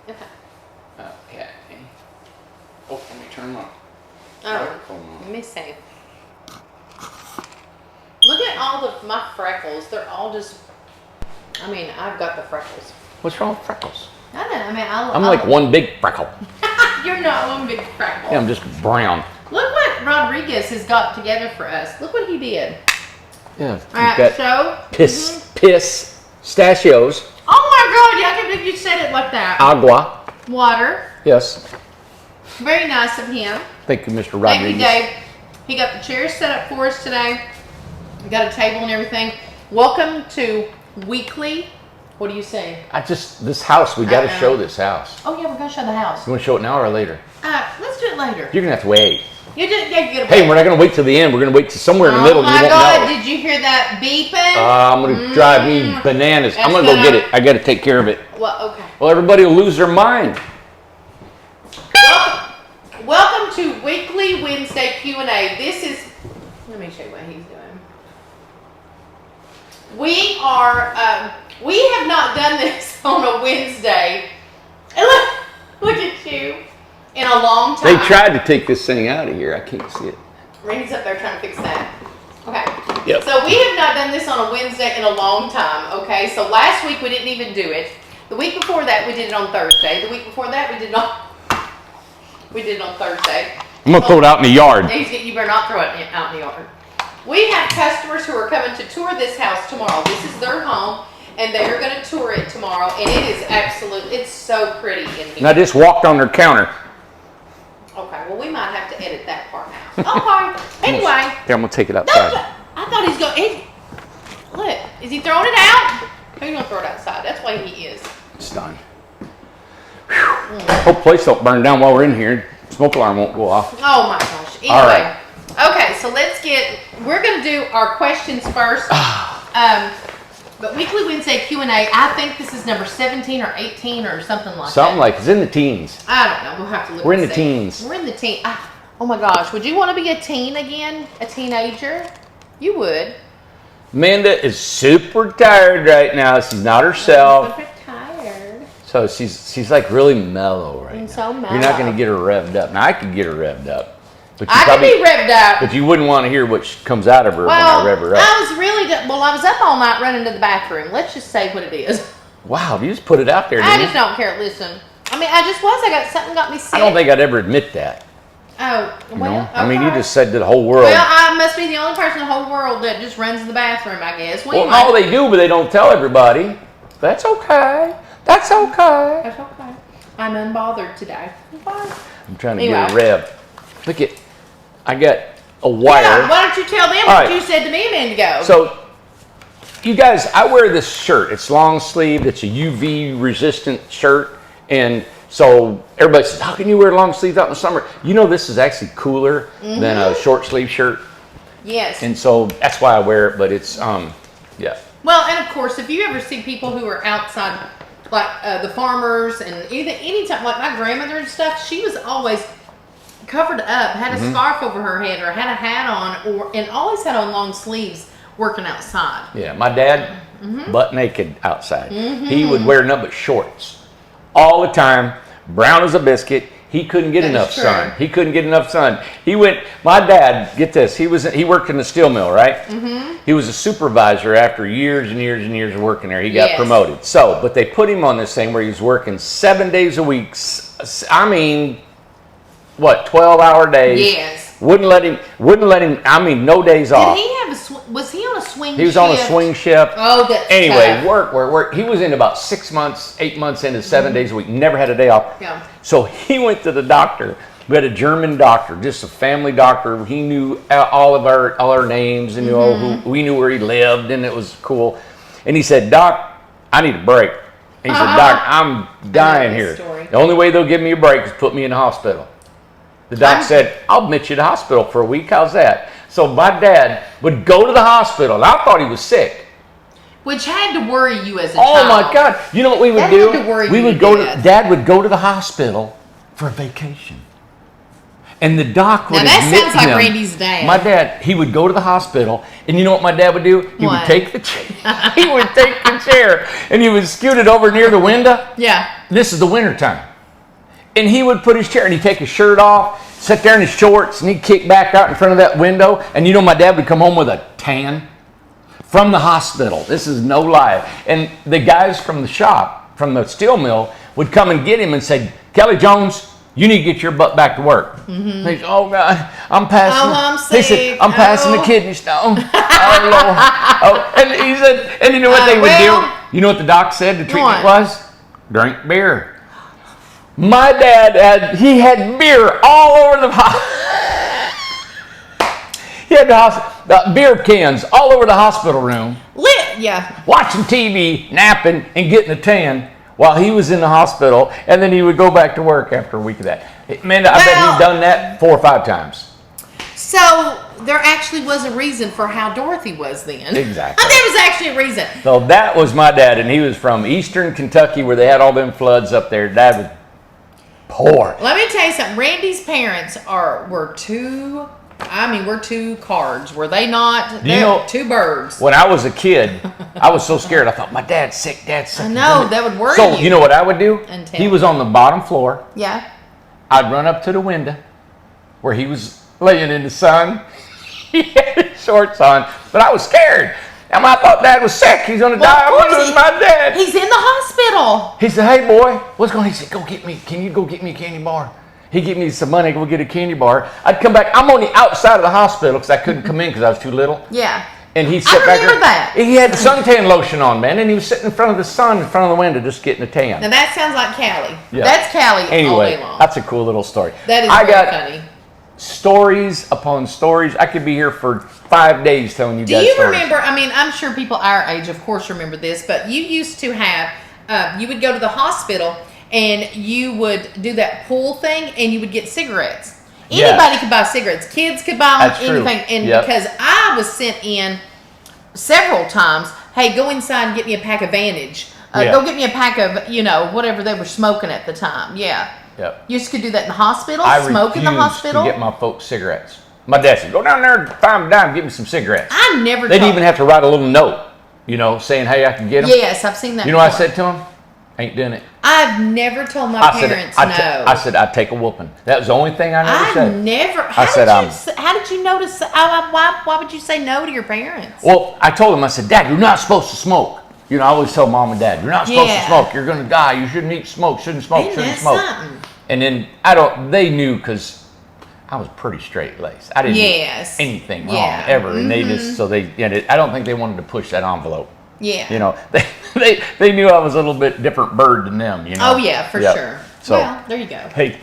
Okay. Okay. Oh, let me turn my Oh, let me see. Look at all of my freckles. They're all just, I mean, I've got the freckles. What's wrong with freckles? I don't know. I mean, I'm like one big freckle. You're not one big freckle. Yeah, I'm just brown. Look what Rodriguez has got together for us. Look what he did. Yeah. All right, so. Pistachios. Oh my God, yeah, I can't believe you said it like that. Agua. Water. Yes. Very nice of him. Thank you, Mr. Rodriguez. Thank you, Dave. He got the chairs set up for us today. We got a table and everything. Welcome to weekly. What do you say? This house, we got to show this house. Oh yeah, we're gonna show the house. You want to show it now or later? Let's do it later. You're gonna have to wait. You gotta Hey, we're not gonna wait till the end. We're gonna wait till somewhere in the middle. Oh my God! Did you hear that beeping? I'm gonna drive me bananas. I'm gonna go get it. I got to take care of it. Well, okay. Well, everybody will lose their mind. Welcome to weekly Wednesday Q&A. This is. Let me show you what he's doing. We have not done this on a Wednesday. Look at you. In a long time. They tried to take this thing out of here. I can't see it. Randy's up there trying to fix that. Okay. Yep. So we have not done this on a Wednesday in a long time. Okay. So last week we didn't even do it. The week before that we did it on Thursday. The week before that we did it on Thursday. I'm gonna throw it out in the yard. You better not throw it out in the yard. We have customers who are coming to tour this house tomorrow. This is their home, and they are going to tour it tomorrow. And it is it's so pretty in here. And I just walked on their counter. Okay, well, we might have to edit that part out. Okay, anyway. Here, I'm going to take it outside. I thought he's going, look, is he throwing it out? Or are you going to throw it outside? That's why he is. It's done. Whole place don't burn down while we're in here. Smoke alarm won't go off. Oh my gosh. Anyway. All right. Okay, so we're going to do our questions first. But weekly Wednesday Q&A, I think this is number 17 or 18 or something like that. Something like it's in the teens. I don't know. We'll have to look. We're in the teens. We're in the teen. Oh my gosh. Would you want to be a teen again? A teenager? You would. Amanda is super tired right now. She's not herself. Super tired. So she's like really mellow right now. So mellow. You're not going to get her revved up. Now I could get her revved up. But I could be revved up. But you wouldn't want to hear what comes out of her when I rev her up. I was up all night running to the bathroom. Let's just say what it is. Wow, you just put it out there, I just don't care. Listen. I mean, something got me sick. I don't think I'd ever admit that. Oh, well, okay. I mean, you just said to the whole world. Well, I must be the only person in the whole world that just runs to the bathroom, I guess. No, they do, but they don't tell everybody. That's okay. That's okay. That's okay. I'm unbothered today. I'm trying to get a rev. Look at, I got a wire. Yeah, why don't you tell them what you said to me a minute ago? So, you guys, I wear this shirt. It's long sleeve. It's a UV resistant shirt. And so everybody says, how can you wear long sleeves out in the summer? You know, this is actually cooler than a short sleeve shirt. Yes. And so that's why I wear it. But it's, yeah. Well, and of course, if you ever see people who are outside, like the farmers and anytime, like my grandmother and stuff, she was always covered up, had a scarf over her head or had a hat on and always had on long sleeves working outside. Yeah, my dad, butt naked outside. He would wear nothing but shorts all the time, brown as a biscuit. He couldn't get enough sun. He couldn't get enough sun. My dad, get this, he worked in the steel mill, right? He was a supervisor after years and years and years of working there. He got promoted. But they put him on this thing where he was working 7 days a week. I mean, 12-hour days? Yes. Wouldn't let him, I mean, no days off. Did he have was he on a swing shift? He was on a swing shift. Oh, that's Anyway, work. He was in about 6 months, 8 months into 7 days a week. Never had a day off. Yeah. So he went to the doctor. We had a German doctor, just a family doctor. He knew all our names and we knew where he lived, and it was cool. And he said, Doc, I need a break. And he said, Doc, I'm dying here. The only way they'll give me a break is put me in the hospital. The doc said, I'll admit you to the hospital for a week. How's that? So my dad would go to the hospital, and I thought he was sick. Which had to worry you as a child. Oh my God! You know what we would do? Dad would go to the hospital for a vacation, And the doc would Now that admit sounds like him. Randy's dad. My dad, he would go to the hospital, and you know what my dad would do? He would take the chair. He would take the chair, and he would scoot it over near the window. Yeah. This is the winter time. And he would put his chair, and he'd take his shirt off, sit there in his shorts, and he'd kick back out in front of that window. And you know my dad would come home with a tan from the hospital. This is no lie. And the guys from the shop, from the steel mill, would come and get him and say, Kelly Jones, you need to get your butt back to work. Mm-hmm. He said, oh, God, I'm passing. Oh, I'm sick. He said, I'm passing the kidney stone. Oh, Lord. Oh, and he said, and you know what they would do? You know what the doc said the treatment was? Drink beer. My dad had beer all over the house. He had the beer cans all over the hospital room. Yeah. Watching TV, napping, and getting a tan while he was in the hospital, and then he would go back to work after a week of that. Man, I bet he's done that 4 or 5 times. So there actually was a reason for how Dorothy was then. Exactly. There was actually a reason. So that was my dad, and he was from eastern Kentucky where they had all them floods up there. Dad was poor. Let me tell you something. Randy's parents were two cards. Were they not? They're 2 birds. When I was a kid, I was so scared. I thought, my dad's sick, dad's sick. I know, that would worry So you. you know what I would do? He was on the bottom floor. Yeah. I'd run up to the window where he was laying in the sun. He had his shorts on, but I was scared. And I thought Dad was sick. He's going to die. I'm going to lose my dad. He's in the hospital. He said, hey, boy, what's going on? He said, can you go get me a candy bar? He'd give me some money, go get a candy bar. I'd come back. I'm on the outside of the hospital because I couldn't come in because I was too little. Yeah. And he'd sit back there. That. He had suntan lotion on, man, and he was sitting in front of the sun, in front of the window, just getting a tan. Now that sounds like Callie. Yeah. That's Callie all day long. That's a cool little story. That is funny. Stories upon stories. I could be here for 5 days telling you guys stories. Do you remember, I mean, I'm sure people our age, of course, remember this, but you used to have, you would go to the hospital and you would do that pull thing and you would get cigarettes. Anybody could buy cigarettes. Kids could buy anything. True. And because I was sent in several times, hey, go inside and get me a pack of Vantage. Go get me a pack of, whatever they were smoking at the time. Yeah. Yep. You just could do that in the hospital, smoke in the hospital. To get my folks cigarettes. My dad said, go down there, find a dime, get me some cigarettes. I never They'd even have to write a little note, saying, hey, I can get them. Yes, I've seen that You know what I said to them? Ain't doing it. I've never told my parents no. I said, I'd take a whooping. That was the only thing I never said. How did you notice, why would you say no to your parents? Well, I told them, I said, Dad, you're not supposed to smoke. I always tell Mom and Dad, you're not supposed to smoke. You're going to die. You shouldn't eat smoke. Shouldn't smoke. Shouldn't smoke. Something? And then they knew because I was pretty straight-laced. I didn't do anything wrong ever. And they just, I don't think they wanted to push that envelope. Yeah. They knew I was a little bit different bird than them, Oh, yeah, for sure. So, well, there you go. Hey,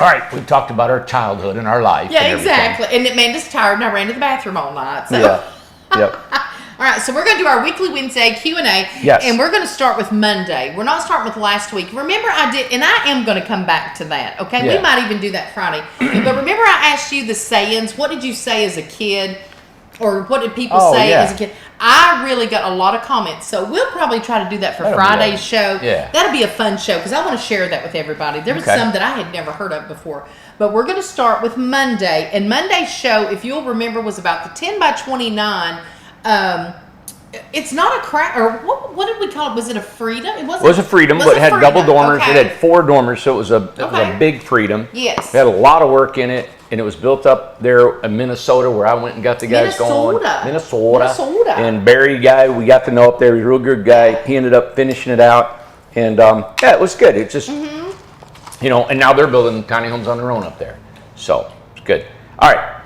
all right, we talked about our childhood and our life. Yeah, exactly. And it made us tired and I ran to the bathroom all night. So. Yeah, yep. All right, so we're going to do our weekly Wednesday Q&A. Yes. And we're going to start with Monday. We're not starting with last week. Remember I did, and I am going to come back to that, okay? Yeah. We might even do that Friday. But remember I asked you the sayings. What did you say as a kid? Or what did people say as a kid? I really got a lot of comments. So we'll probably try to do that for Friday's show. Yeah. That'll be a fun show because I want to share that with everybody. There was some that I had never heard of before. But we're going to start with Monday. And Monday's show, if you'll remember, was about the 10 by 29 it's not a crack, or what did we call it? Was it a Freedom? It was a Freedom, but it had double dormers. Okay. It had 4 dormers, so it was a big Freedom. Yes. It had a lot of work in it, and it was built up there in Minnesota where I went and got the guys going. Minnesota. And Barry guy, we got to know up there. He was a real good guy. He ended up finishing it out, and it was good. It just, and now they're building tiny homes on their own up there. So, it's good. All right.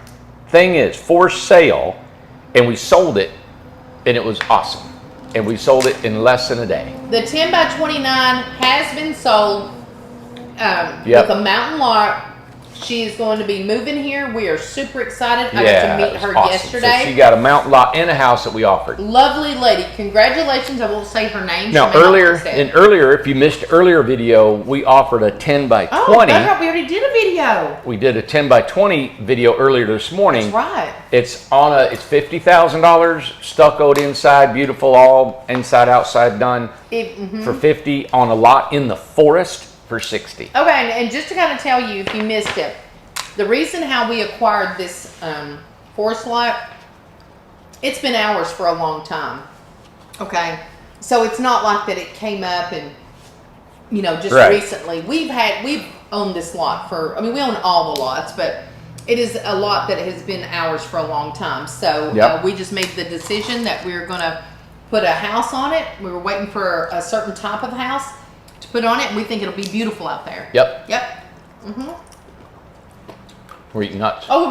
Thing is, for sale, and we sold it, and it was awesome. And we sold it in less than a day. The 10 by 29 has been sold with a mountain lot. She is going to be moving here. We are super excited. I got to meet her yesterday. So she got a mountain lot and a house that we offered. Lovely lady. Congratulations. I won't say her name. Now, earlier, if you missed earlier video, we offered a 10 by 20. Oh, I thought we already did a video. We did a 10 by 20 video earlier this morning. That's right. It's $50,000, stuccoed inside, beautiful, all inside, outside done for $50 on a lot in the forest for $60. Okay, and just to kind of tell you, if you missed it, The reason how we acquired this forest lot, it's been ours for a long time. Okay, so it's not like that it came up and just recently. We've owned this lot for. I mean, we own all the lots, but it is a lot that has been ours for a long time. So we just made the decision that we were going to put a house on it. We were waiting for a certain type of house to put on it, and we think it'll be beautiful out there. Yep. We're eating nuts. Oh,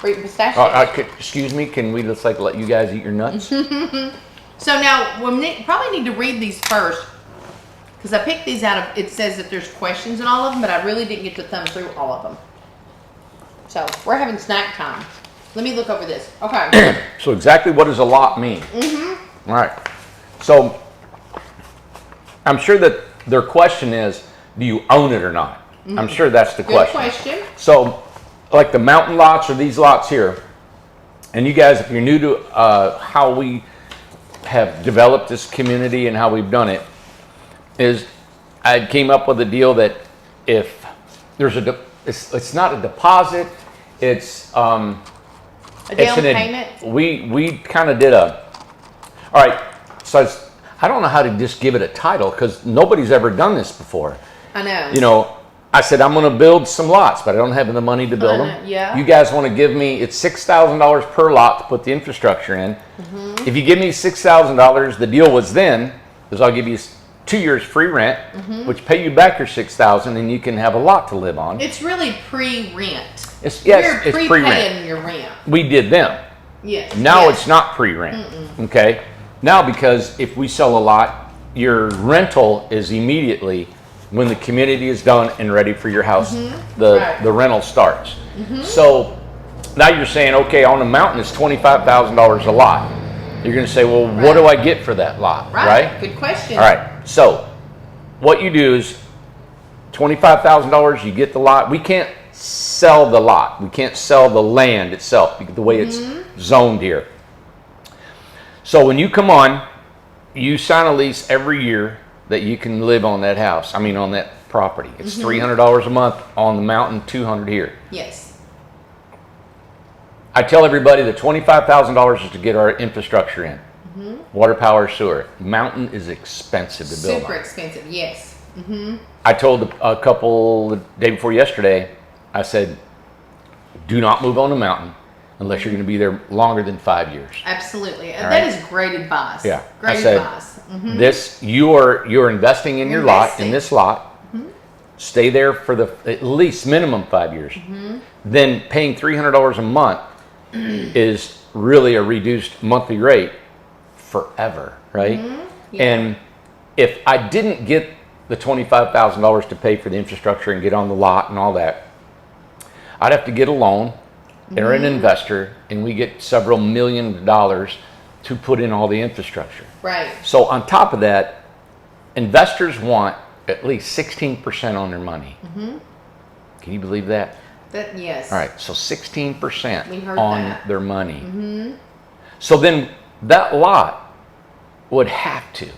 we're eating pistachios. Excuse me, can we just let you guys eat your nuts? So now, we probably need to read these first, because I picked these out of, it says that there's questions in all of them, but I really didn't get to thumb through all of them. So, we're having snack time. Let me look over this. Okay. So exactly what does a lot mean? All right. So, I'm sure that their question is, do you own it or not? I'm sure that's the Good question. So, like the mountain lots or these lots here, and you guys, if you're new to how we have developed this community and how we've done it, is I came up with a deal that if there's it's not a deposit, it's a down payment. We kind of did all right. So I don't know how to just give it a title because nobody's ever done this before. I know. I said, I'm going to build some lots, but I don't have the money to build them. Yeah. You guys want to give me, it's $6,000 per lot to put the infrastructure in. If you give me $6,000, the deal was then, is I'll give you 2 years free rent, which pay you back your $6,000 and you can have a lot to live on. It's really pre-rent. It's You're pre-rent. prepaying your rent. We did them. Yes. Now it's not pre-rent. Okay? Now because if we sell a lot, your rental is immediately when the community is done and ready for your house, the rental starts. So now you're saying, okay, on the mountain it's $25,000 a lot. You're going to say, well, what do I get for that lot? Right? Good question. All right. So what you do is $25,000, you get the lot. We can't sell the lot. We can't sell the land itself because the way it's zoned here. So when you come on, you sign a lease every year that you can live on that house. I mean, on that property. It's $300 a month on the mountain, $200 here. Yes. I tell everybody that $25,000 is to get our infrastructure in. Water, power, sewer. Mountain is expensive to build. Super expensive, yes. I told a couple the day before yesterday, I said, do not move on the mountain unless you're going to be there longer than 5 years. Absolutely. That is great advice. Yeah. Great advice. This, you're investing in your lot, in this lot. Stay there for at least minimum 5 years. Then paying $300 a month is really a reduced monthly rate forever, right? Yeah. And if I didn't get the $25,000 to pay for the infrastructure and get on the lot and all that, I'd have to get a loan or an investor, and we get several $1 million to put in all the infrastructure. Right. So on top of that, investors want at least 16% on their money. Can you believe that? Yes. All right, so 16% We heard on that. their money. So then that lot would have to,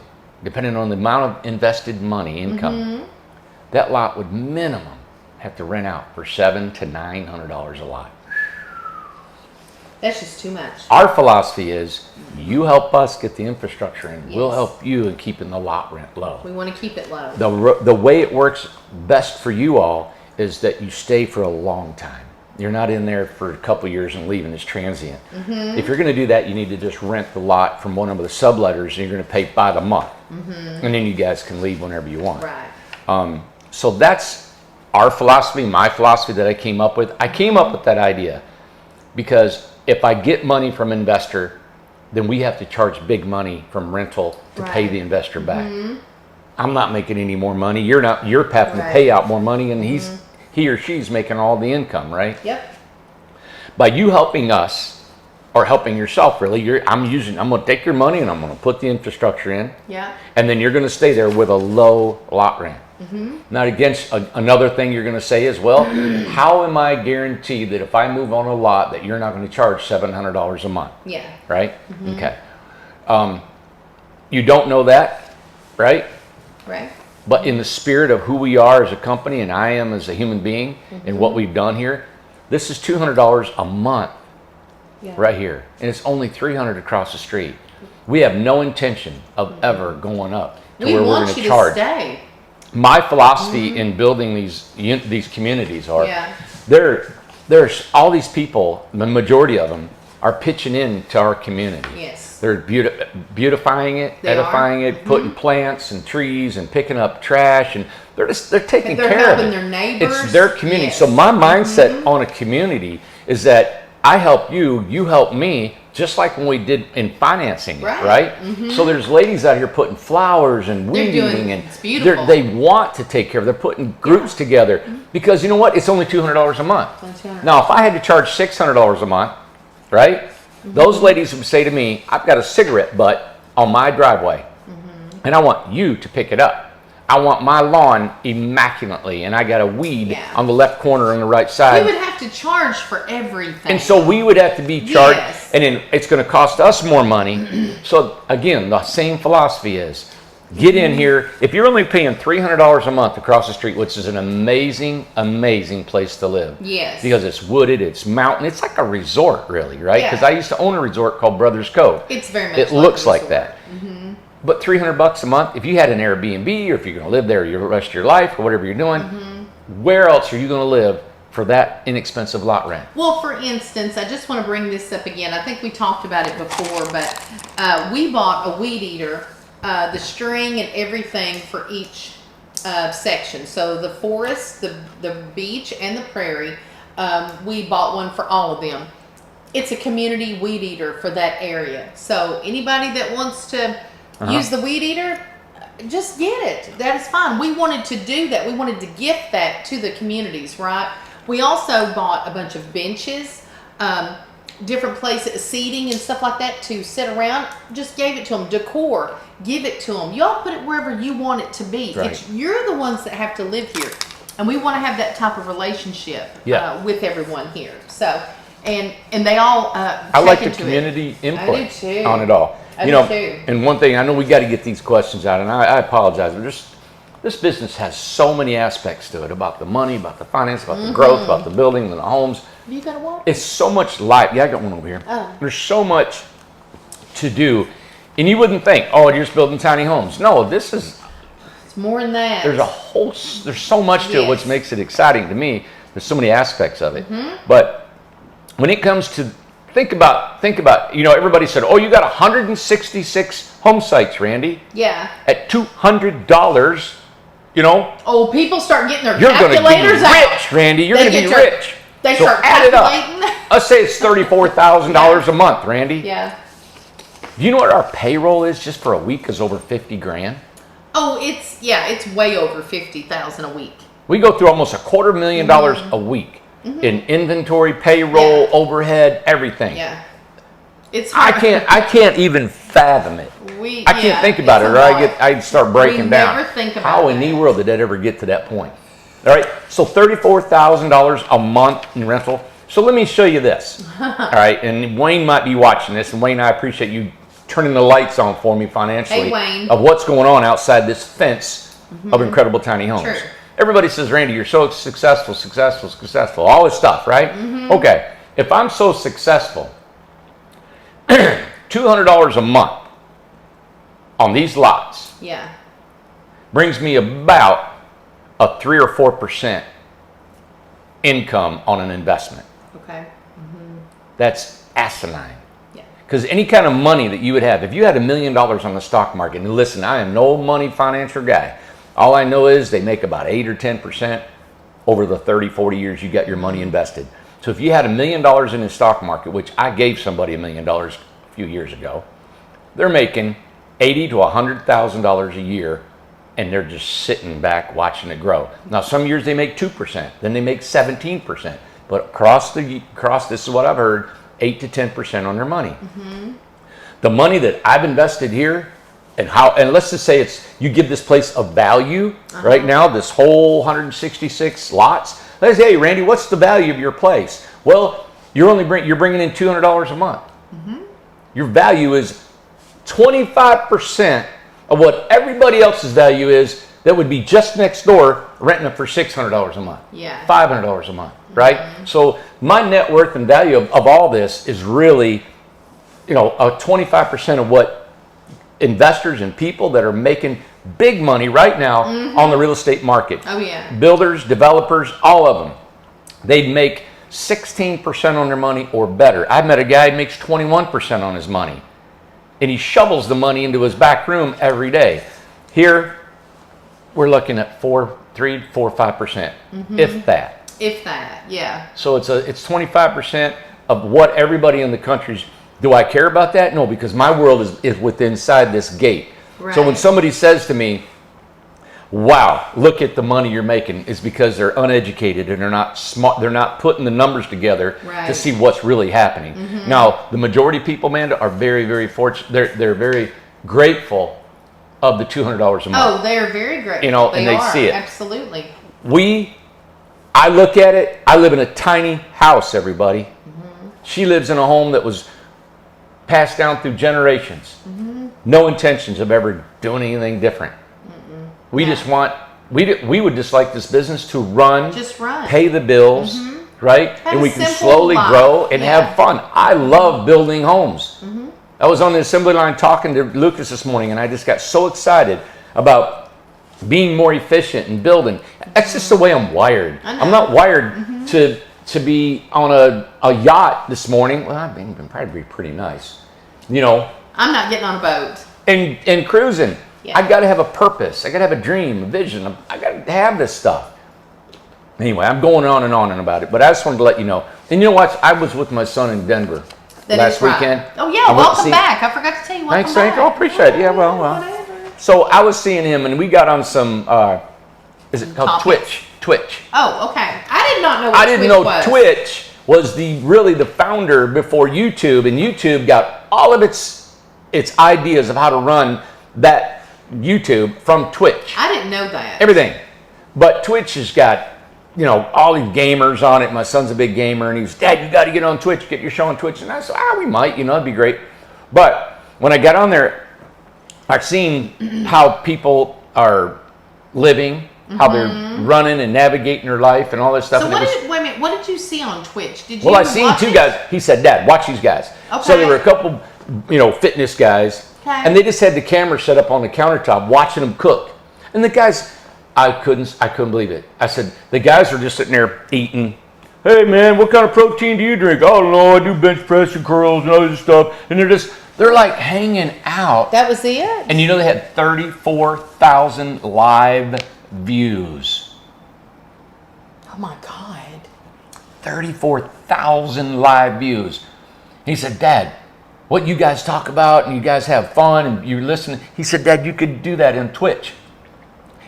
depending on the amount of invested money, income, that lot would minimum have to rent out for $700 to $900 a lot. That's just too much. Our philosophy is, you help us get the infrastructure in. Yes. We'll help you in keeping the lot rent low. We want to keep it low. The way it works best for you all is that you stay for a long time. You're not in there for a couple years and leaving as transient. If you're going to do that, you need to just rent the lot from one of the subletters, and you're going to pay by the month. And then you guys can leave whenever you want. Right. So that's our philosophy, my philosophy that I came up with. I came up with that idea because if I get money from investor, then we have to charge big money from rental to pay the investor back. I'm not making any more money. You're having to pay out more money, and he or she's making all the income, right? Yep. By you helping us, or helping yourself really, I'm going to take your money and I'm going to put the infrastructure in. Yeah. And then you're going to stay there with a low lot rent. Now against another thing you're going to say is, well, how am I guaranteed that if I move on a lot that you're not going to charge $700 a month? Yeah. Right? Okay. You don't know that, right? Right. But in the spirit of who we are as a company and I am as a human being and what we've done here, This is $200 a month Yeah. right here, and it's only $300 across the street. We have no intention of ever going up to We where we're want going to you charge. to stay. My philosophy in building these communities are Yeah. there's all these people, the majority of them are pitching in to our community. Yes. They're beautifying it, They edifying are. it, putting plants and trees and picking up trash, and they're taking And they're care of helping it. their neighbors. It's their community. Yes. So my mindset on a community is that I help you, you help me, just like when we did in financing, right? So there's ladies out here putting flowers and weed eating, and it's beautiful. they want to take care of. They're putting groups together because you know what? It's only $200 a month. Now, if I had to charge $600 a month, right? Those ladies would say to me, "I've got a cigarette butt on my driveway, and I want you to pick it up. I want my lawn immaculately, and I got a weed on the left corner on the right side." We would have to charge for everything. And so we would have to be charged, Yes. and then it's going to cost us more money. So again, the same philosophy is, get in here. If you're only paying $300 a month across the street, which is an amazing, amazing place to live. Yes. Because it's wooded, it's mountain, it's like a resort really, right? Yeah. Because I used to own a resort called Brothers Cove. It's very much It like looks a like resort. that. But $300 a month, if you had an Airbnb or if you're going to live there the rest of your life or whatever you're doing, where else are you going to live for that inexpensive lot rent? Well, for instance, I just want to bring this up again. I think we talked about it before, but we bought a weed eater, the string and everything for each section. So the forest, the beach, and the prairie, we bought one for all of them. It's a community weed eater for that area. So anybody that wants to use the weed eater, just get it. That is fine. We wanted to do that. We wanted to gift that to the communities, right? We also bought a bunch of benches, different places, seating and stuff like that to sit around. Just gave it to them. Decor, give it to them. Y'all put it wherever you want it to be. Right. You're the ones that have to live here. And we want to have that type of relationship with everyone here. So, and they all I like the community input I do too. on it all. I You do know, too. and one thing, I know we got to get these questions out, and I apologize, but this business has so many aspects to it, about the money, about the finance, about the growth, about the building and the homes. You got a walk? It's so much life. Yeah, I got one over here. Oh. There's so much to do, and you wouldn't think, oh, you're just building tiny homes. No, this is, It's more than that. there's so much to it, which Yes. makes it exciting to me. There's so many aspects of it. But when it comes to think about, you know, everybody said, oh, you got 166 home sites, Randy, Yeah. at $200, you know, Oh, people start getting their you're going to be calculators out. rich, Randy. You're They going to be get your- rich. They So start add it up. calculating. Let's say it's $34,000 a month, Randy. Yeah. Do you know what our payroll is just for a week is over 50 grand? Oh, it's way over 50,000 a week. We go through almost $250,000 a week in inventory, payroll, Yeah. overhead, everything. Yeah. It's I hard. can't even fathom it. I can't think about it, or I'd start breaking down. never think about How in that. the world did that ever get to that point? All right, so $34,000 a month in rental. So let me show you this. All right, and Wayne might be watching this, and Wayne, I appreciate you turning the lights on for me financially Hey, Wayne. of what's going on outside this fence of Incredible Tiny Homes. Sure. Everybody says, Randy, you're so successful, all this stuff, right? Okay, if I'm so successful, $200 a month on these lots Yeah. brings me about a 3 or 4% income on an investment. Okay. That's asinine. Yeah. Because any kind of money that you would have, if you had $1 million on the stock market, and listen, I am no money financial guy. All I know is they make about 8 or 10% over the 30, 40 years you got your money invested. So if you had $1 million in the stock market, which I gave somebody $1 million a few years ago, they're making $80,000 to $100,000 a year, and they're just sitting back watching it grow. Now, some years they make 2%, then they make 17%, but across this is what I've heard, 8 to 10% on their money. The money that I've invested here, and let's just say you give this place a value right now, this whole 166 lots. Let's say, hey, Randy, what's the value of your place? Well, you're bringing in $200 a month. Your value is 25% of what everybody else's value is that would be just next door renting it for $600 a month. Yeah. $500 a month, right? So my net worth and value of all this is really, 25% of what investors and people that are making big money right now on the real estate market. Oh, yeah. Builders, developers, all of them. They'd make 16% on their money or better. I met a guy who makes 21% on his money. And he shovels the money into his back room every day. Here, we're looking at 3, 4, 5%, if that. If that, yeah. So it's 25% of what everybody in the country's. Do I care about that? No, because my world is within inside this gate. Right. So when somebody says to me, wow, look at the money you're making, it's because they're uneducated and they're not smart. They're not putting the numbers together to see what's really happening. Now, the majority of people, Amanda, are very, very fortunate. They're very grateful of the $200 a month. Oh, they're very grateful. They see it. Absolutely. I look at it. I live in a tiny house, everybody. She lives in a home that was passed down through generations. No intentions of ever doing anything different. We just want, we would just like this business to run, pay the bills, right? Have and a we can simple slowly life. grow and have fun. I love building homes. I was on the assembly line talking to Lucas this morning, and I just got so excited about being more efficient and building. That's just the way I'm wired. I'm not wired to be on a yacht this morning. Well, I've been probably pretty nice. I'm not getting on a boat. And cruising. Yeah. I got to have a purpose. I got to have a dream, a vision. I got to have this stuff. Anyway, I'm going on and about it, but I just wanted to let you know. And you know what? I was with my son in Denver last weekend. Oh, yeah. Welcome back. I forgot to tell you welcome back. Thanks. Oh, appreciate it. Yeah, well. Whatever. So I was seeing him, and we got on some, is it called Twitch? Oh, okay. I did not know what I didn't know was. Twitch was really the founder before YouTube, and YouTube got all of its ideas of how to run that YouTube from Twitch. I didn't know that. Everything. But Twitch has got, all these gamers on it. My son's a big gamer, and he was, Dad, you got to get on Twitch, get your show on Twitch. And I said, we might, it'd be great. But when I got on there, I've seen how people are living, how they're running and navigating their life and all this stuff. So and wait a minute, what did you see on Twitch? Did you I seen two guys. He said, Dad, watch these guys. Okay. So there were a couple, fitness guys. Okay. And they just had the camera set up on the countertop watching them cook. And the guys, I couldn't believe it. I said, the guys were just sitting there eating. Hey man, what kind of protein do you drink? I don't know, I do bench press and curls and other stuff. And they're like hanging out. That was it? And they had 34,000 live views. Oh my God. 34,000 live views. He said, Dad, what you guys talk about and you guys have fun and you listen. He said, Dad, you could do that in Twitch.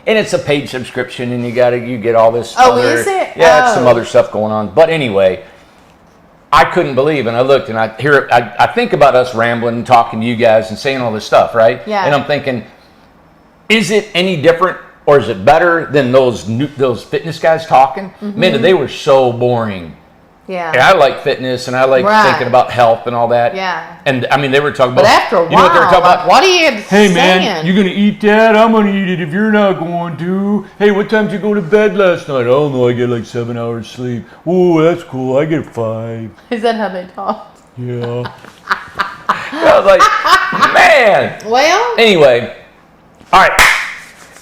And it's a paid subscription and you get all this. Is it? Yeah, it's some other stuff going on. But anyway, I couldn't believe, and I looked and I think about us rambling and talking to you guys and saying all this stuff, right? Yeah. And I'm thinking, is it any different or is it better than those fitness guys talking? Man, they were so boring. Yeah. And I like fitness and I like thinking about health and all that. Yeah. And they were talking about. But after a while, you know what they were talking about? What are you Hey saying? man, you're gonna eat that? I'm gonna eat it if you're not going to. Hey, what time did you go to bed last night? I don't know. I get like 7 hours sleep. Oh, that's cool. I get 5. Is that how they talk? Yeah. I was like, man. Well. Anyway, all right.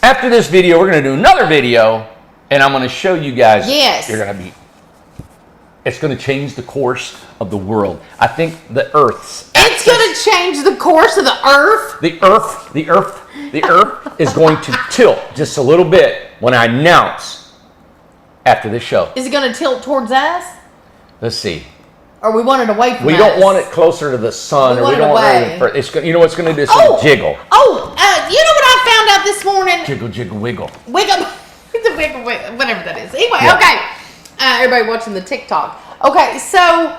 After this video, we're gonna do another video, and I'm gonna show you guys. Yes. It's going to change the course of the world. I think the Earth's. It's going to change the course of the Earth? The Earth is going to tilt just a little bit when I announce after this show. Is it going to tilt towards us? Let's see. Or we want it away from us? We don't want it closer to the sun. We want it away. You know what it's going to do? It's going to jiggle. Oh, you know what I found out this morning? Jiggle, jiggle, wiggle. Wiggle. It's a wiggle, whatever that is. Anyway, Yeah. Okay. Everybody watching the TikTok. Okay, so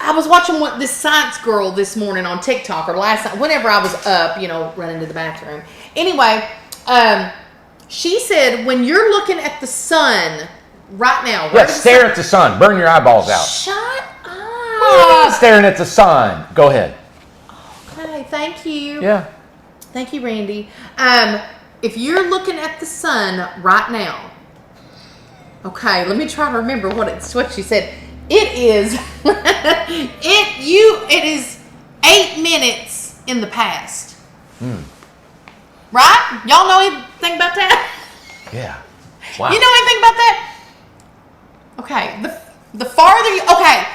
I was watching this science girl this morning on TikTok, or last night, whenever I was up, running to the bathroom. Anyway, she said when you're looking at the sun right now. Stare at the sun. Burn your eyeballs out. Shut up. Staring at the sun. Go ahead. Okay, thank you. Yeah. Thank you, Randy. If you're looking at the sun right now, Okay, let me try to remember what she said. It is it is 8 minutes in the past. Right? Y'all know anything about that? Yeah. Wow. You know anything about that? Okay, the farther you, okay,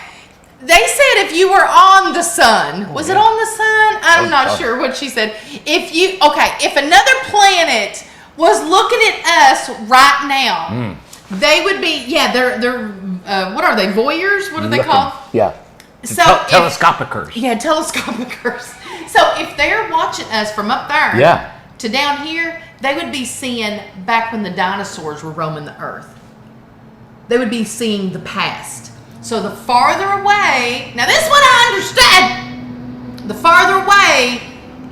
they said if you were on the sun, was it on the sun? I'm not sure what she said. If another planet was looking at us right now, they would be, they're what are they, voyeurs? What are they called? Yeah. So telescopicers. Telescopicers. So if they're watching us from up there to down here, they would be seeing back when the dinosaurs were roaming the earth. They would be seeing the past. So the farther away, now this is what I understand. The farther away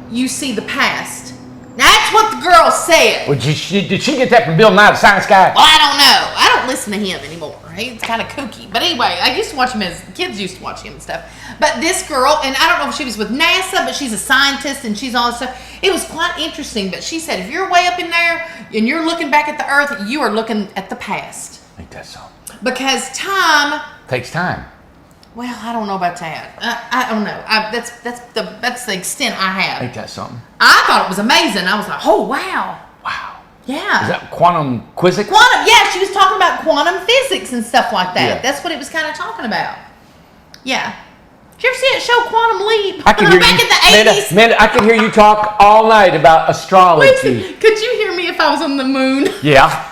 you see the past. That's what the girl said. Well, did she get that from Bill Nye the Science Guy? Well, I don't know. I don't listen to him anymore. He's kind of kooky. But anyway, I used to watch him as kids used to watch him and stuff. But this girl, and I don't know if she was with NASA, but she's a scientist and she's all this stuff. It was quite interesting. But she said, if you're way up in there and you're looking back at the earth, you are looking at the past. I think that's so. Because time takes time. Well, I don't know about that. I don't know. That's the extent I have. Ain't that something? I thought it was amazing. I was like, oh wow. Wow. Yeah. Is that quantum physics? She was talking about quantum physics and stuff like that. Yeah. That's what it was kind of talking about. Yeah. Did you ever see that show Quantum Leap? I can hear back you, in the 80s. Man, I can hear you talk all night about astrology. Listen, could you hear me if I was on the moon? Yeah.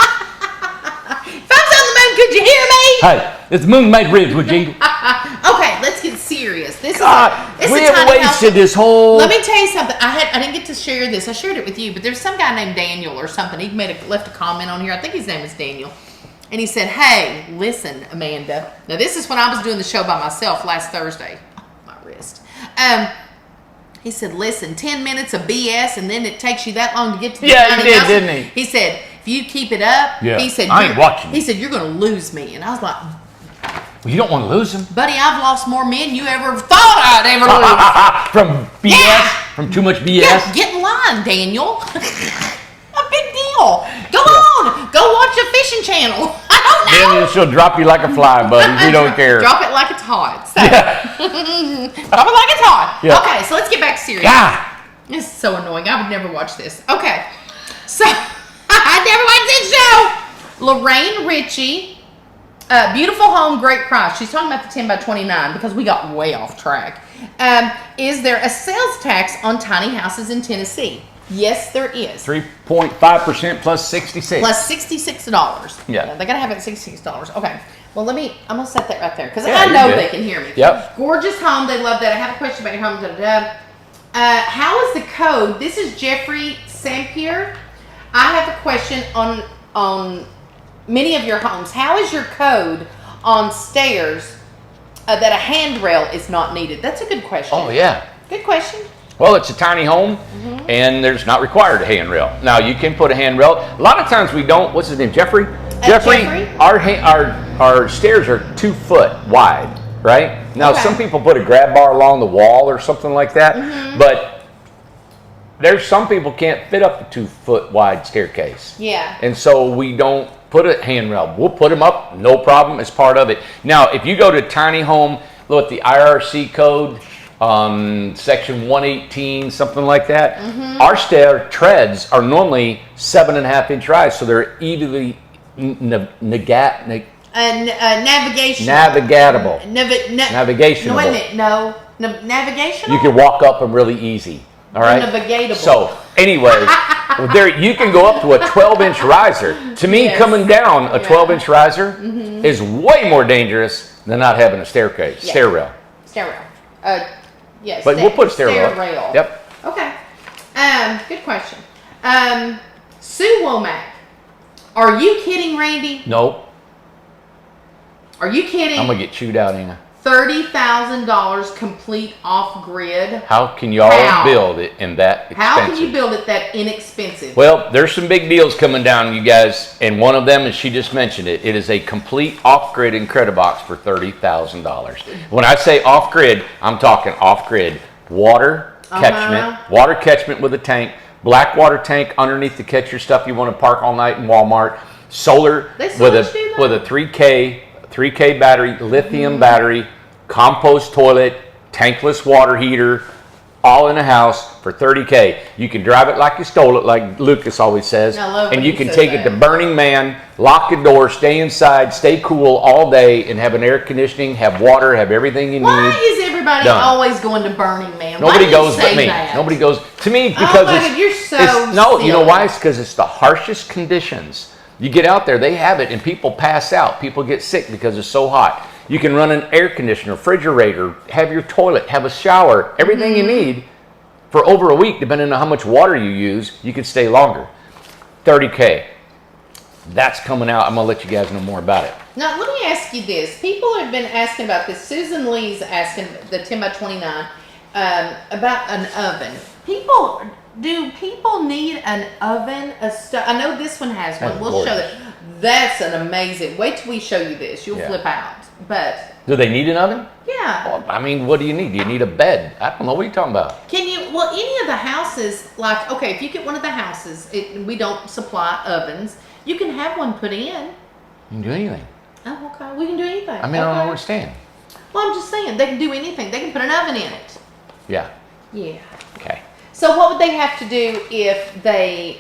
If I was on the moon, could you hear me? Hey, it's moon made ribs with you. Okay, let's get serious. This we have wasted this whole. Let me tell you something. I didn't get to share this. I shared it with you, but there's some guy named Daniel or something. He left a comment on here. I think his name is Daniel, and he said, "Hey, listen, Amanda. Now this is when I was doing the show by myself last Thursday. Oh, my wrist. He said, listen, 10 minutes of BS, and then it takes you that long to get to the tiny house. Didn't he? He said, if you keep it up, he said, I ain't watching. He said, you're going to lose me. And I was like, well, you don't want to lose him. buddy, I've lost more men you ever thought I'd ever lose. From BS? Yeah. From too much BS? Yeah, get in line, Daniel. A big deal. Go on. Go watch a fishing channel. I don't know. Then she'll drop you like a fly, buddy. We don't care. Drop it like it's hot. So. Drop it like it's hot. Yeah. Okay, so let's get back serious. God. This is so annoying. I would never watch this. Okay. So, I never watched this show. Lorraine Ritchie, beautiful home, great price. She's talking about the 10 by 29 because we got way off track. Is there a sales tax on tiny houses in Tennessee? Yes, there is. 3.5% plus 66. Plus $66. Yeah. They gotta have it at $66. Okay. Well, I'm gonna set that right there because Yeah, I know you're good. they can hear me. Yep. Gorgeous home. They love that. I have a question about your home. How is the code? This is Jeffrey Sampier. I have a question on many of your homes. How is your code on stairs that a handrail is not needed? That's a good question. Oh, yeah. Good question. Well, it's a tiny home, and there's not required a handrail. Now, you can put a handrail. A lot of times we don't. What's his name? Jeffrey? Jeffrey. Our stairs are 2 foot wide, right? Now, Okay. some people put a grab bar along the wall or something like that, but there's some people can't fit up a 2 foot wide staircase. Yeah. And so we don't put a handrail. We'll put them up, no problem, as part of it. Now, if you go to tiny home, look at the IRC code, section 118, something like that. Our stair treads are normally 7.5-inch rise, so they're easily navigatable. Navigational. No, wait a minute. No. Navigational? You can walk up them really easy. All right. Navigatable. So anyway, there you can go up to a 12-inch riser. To me, coming down a 12-inch riser is way more dangerous than not having a stair rail. Stair rail. Yes. But we'll put stair rail. Yep. Okay. Good question. Sue Womack. Are you kidding, Randy? Nope. Are you kidding? I'm gonna get chewed out, Anna. $30,000 complete off-grid. How can y'all build it in that expensive? How can you build it that inexpensive? Well, there's some big deals coming down, you guys, and one of them is, she just mentioned it. It is a complete off-grid Incredibox for $30,000. When I say off-grid, I'm talking off-grid water catchment with a tank, black water tank underneath to catch your stuff you want to park all night in Walmart, solar They so with much do with a 3K battery, lithium battery, compost toilet, tankless water heater, all in a house for $30K. You can drive it like you stole it, like Lucas always says, and you can take it to Burning Man, lock the door, stay inside, stay cool all day, and have an air conditioning, have water, have everything you need. Why is everybody always going to Burning Man? Nobody goes but me. Nobody goes to me because you're so no. silly. You know why? It's because it's the harshest conditions. You get out there, they have it, and people pass out. People get sick because it's so hot. You can run an air conditioner, refrigerator, have your toilet, have a shower, everything you need for over a week, depending on how much water you use. You can stay longer. $30K. That's coming out. I'm going to let you guys know more about it. Now, let me ask you this. People have been asking about this. Susan Lee's asking the 10x29 about an oven. Do people need an oven? I know this one has one. We'll show that. That's an amazing. Wait till we show you this. You'll flip out. But do they need an oven? Yeah. Well, I mean, what do you need? Do you need a bed? I don't know. What are you talking about? Well, any of the houses, like, okay, if you get one of the houses, we don't supply ovens. You can have one put in. You can do anything. Oh, okay. We can do anything. I mean, I don't understand. Well, I'm just saying, they can do anything. They can put an oven in it. Yeah. Yeah. Okay. So what would they have to do if they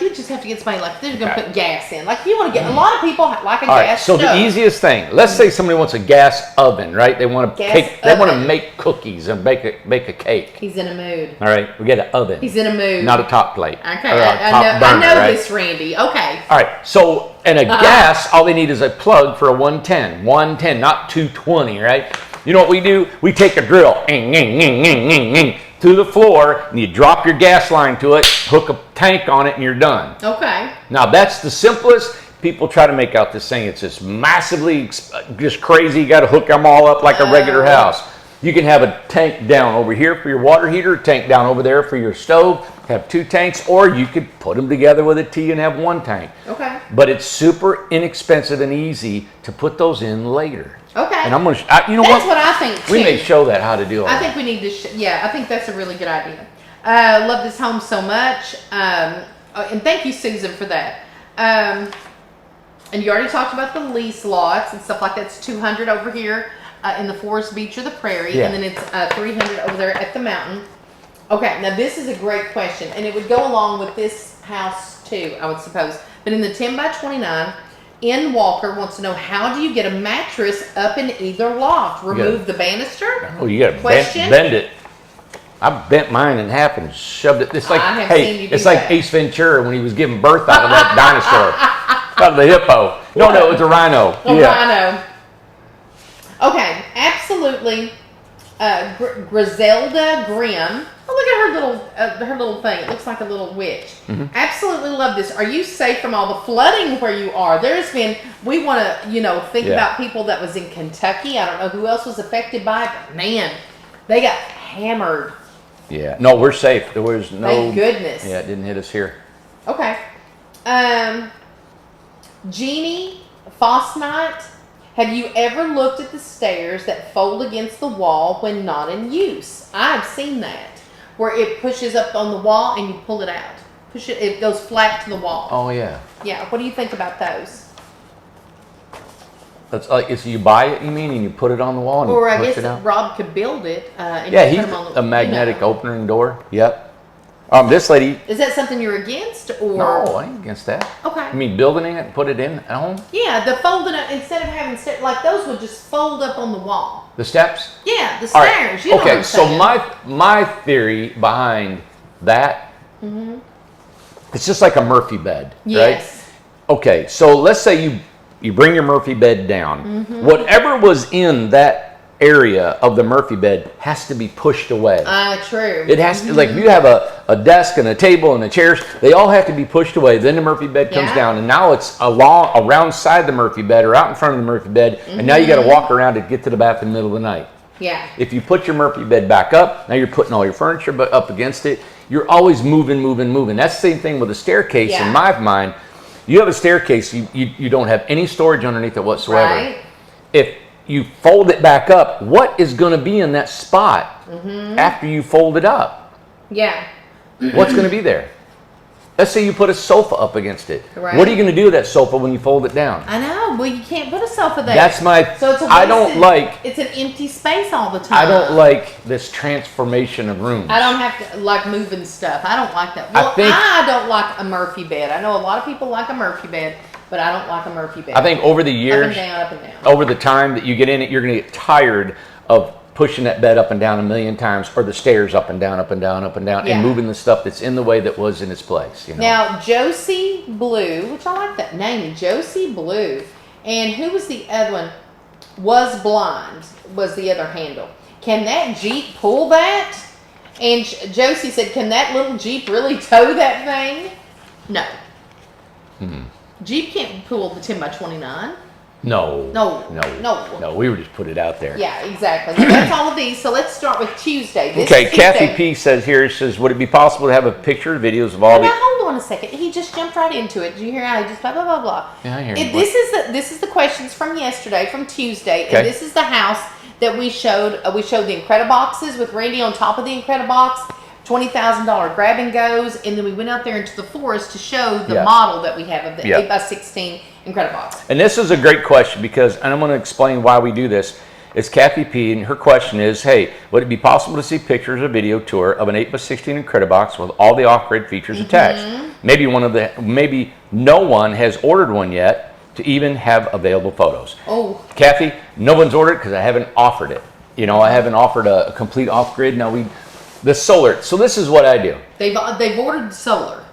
you just have to get somebody, like, they're going to put gas in. Like, you want to get, a lot of people like a gas stove. So the easiest thing, let's say somebody wants a gas oven, right? They want to make cookies and bake a cake. He's in a mood. All right, we get an oven. He's in a mood. Not a top plate. Okay, I know this, Randy. Okay. All right, so, and a gas, all they need is a plug for a 110, not 220, right? You know what we do? We take a drill, to the floor, and you drop your gas line to it, hook a tank on it, and you're done. Okay. Now, that's the simplest. People try to make out this thing. It's just massively, just crazy. You got to hook them all up like a regular house. You can have a tank down over here for your water heater, a tank down over there for your stove, have 2 tanks, or you could put them together with a T and have 1 tank. Okay. But it's super inexpensive and easy to put those in later. Okay. And I'm going to, you know that's what I think too. We may show that how to do it. I think we need to, I think that's a really good idea. Love this home so much. And thank you, Susan, for that. And you already talked about the lease lots and stuff like that. It's 200 over here in the Forest Beach or the Prairie. And then it's 300 over there at the mountain. Okay, now this is a great question. And it would go along with this house too, I would suppose. But in the 10x29, N. Walker wants to know, how do you get a mattress up in either loft? Remove the banister? Oh, you got to bend it. I bent mine in half and shoved it. It's like, it's like Ace Ventura when he was giving birth out of that dinosaur, out of the hippo. No, it was a rhino. Rhino. Okay, absolutely. Griselda Grimm. Oh, look at her little thing. It looks like a little witch. Absolutely love this. Are you safe from all the flooding where you are? We want to, think about people that was in Kentucky. I don't know who else was affected by it, but man, they got hammered. Yeah. No, we're safe. There was no. Thank goodness. Yeah, it didn't hit us here. Okay. Jeannie Fosnight. Have you ever looked at the stairs that fold against the wall when not in use? I've seen that, where it pushes up on the wall and you pull it out. It goes flat to the wall. Oh, yeah. Yeah, what do you think about those? That's like, so you buy it, you mean, and you put it on the wall and or you push it out? Rob could build it. And he's a magnetic opener and door. Yep. This lady. Is that something you're against, or? No, I ain't against that. Okay. You mean building it and put it in at home? Yeah, the folding up, instead of having steps, like those would just fold up on the wall. The steps? Yeah, the stairs. Right. You know what I'm saying. My theory behind that, it's just like a Murphy bed, yes. Right? Okay, so let's say you bring your Murphy bed down. Whatever was in that area of the Murphy bed has to be pushed away. True. It has to, like, if you have a desk and a table and the chairs, they all have to be pushed away. Then the Murphy bed comes down, and now it's around side the Murphy bed or out in front of the Murphy bed, and now you got to walk around to get to the bathroom in the middle of the night. Yeah. If you put your Murphy bed back up, now you're putting all your furniture up against it. You're always moving. That's the same thing with a staircase in my mind. You have a staircase, you don't have any storage underneath it whatsoever. Right. If you fold it back up, what is going to be in that spot after you fold it up? Yeah. What's going to be there? Let's say you put a sofa up against it. Right. What are you going to do with that sofa when you fold it down? I know. Well, you can't put a sofa there. That's my. So it's a I don't like. It's an empty space all the time. I don't like this transformation of rooms. I don't have to like moving stuff. I don't like that. Well, I don't like a Murphy bed. I know a lot of people like a Murphy bed, but I don't like a Murphy bed. I think over the years, up and down. over the time that you get in it, you're going to get tired of pushing that bed up and down a million times, or the stairs up and down, up and down, up and down, and moving the stuff that's in the way that was in its place. You know? Now, Josie Blue, which I like that name, Josie Blue, and who was the other one? Was Blind was the other handle. Can that Jeep pull that? And Josie said, can that little Jeep really tow that thing? No. Jeep can't pull the 10x29. No. We were just put it out there. Yeah, exactly. So that's all of these. So let's start with Tuesday. Kathy P says here, says, would it be possible to have a picture or videos of all Now, hold on a second. He just jumped right into it. Did you hear how he just blah, blah, blah, blah? Yeah, I hear you. This is the questions from yesterday, from Tuesday. Okay. And this is the house that we showed. We showed the Incrediboxes with Randy on top of the Incredibox. $20,000 grab and goes, and then we went out there into the forest to show the model that we have of the 8x16 Incredibox. And this is a great question because, and I'm going to explain why we do this. It's Kathy P, and her question is, hey, would it be possible to see pictures or video tour of an 8x16 Incredibox with all the off-grid features attached? Maybe no one has ordered one yet to even have available photos. Oh, Kathy, no one's ordered because I haven't offered it. You know, I haven't offered a complete off-grid. Now the solar. So this is what I do. they've ordered solar.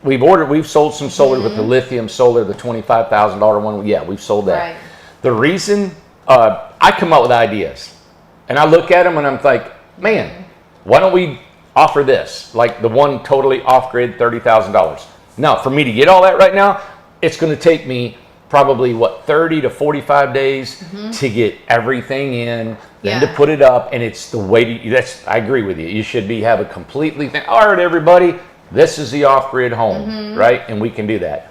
We've sold some solar with the lithium solar, the $25,000 one. Yeah, we've sold that. Right. The reason I come up with ideas, and I look at them and I'm like, man, why don't we offer this? Like the one totally off-grid, $30,000. Now, for me to get all that right now, it's going to take me probably 30 to 45 days to get everything in, then to put it up, and it's the way to. I agree with you. You should have a completely thing. All right, everybody, this is the off-grid home, right? And we can do that.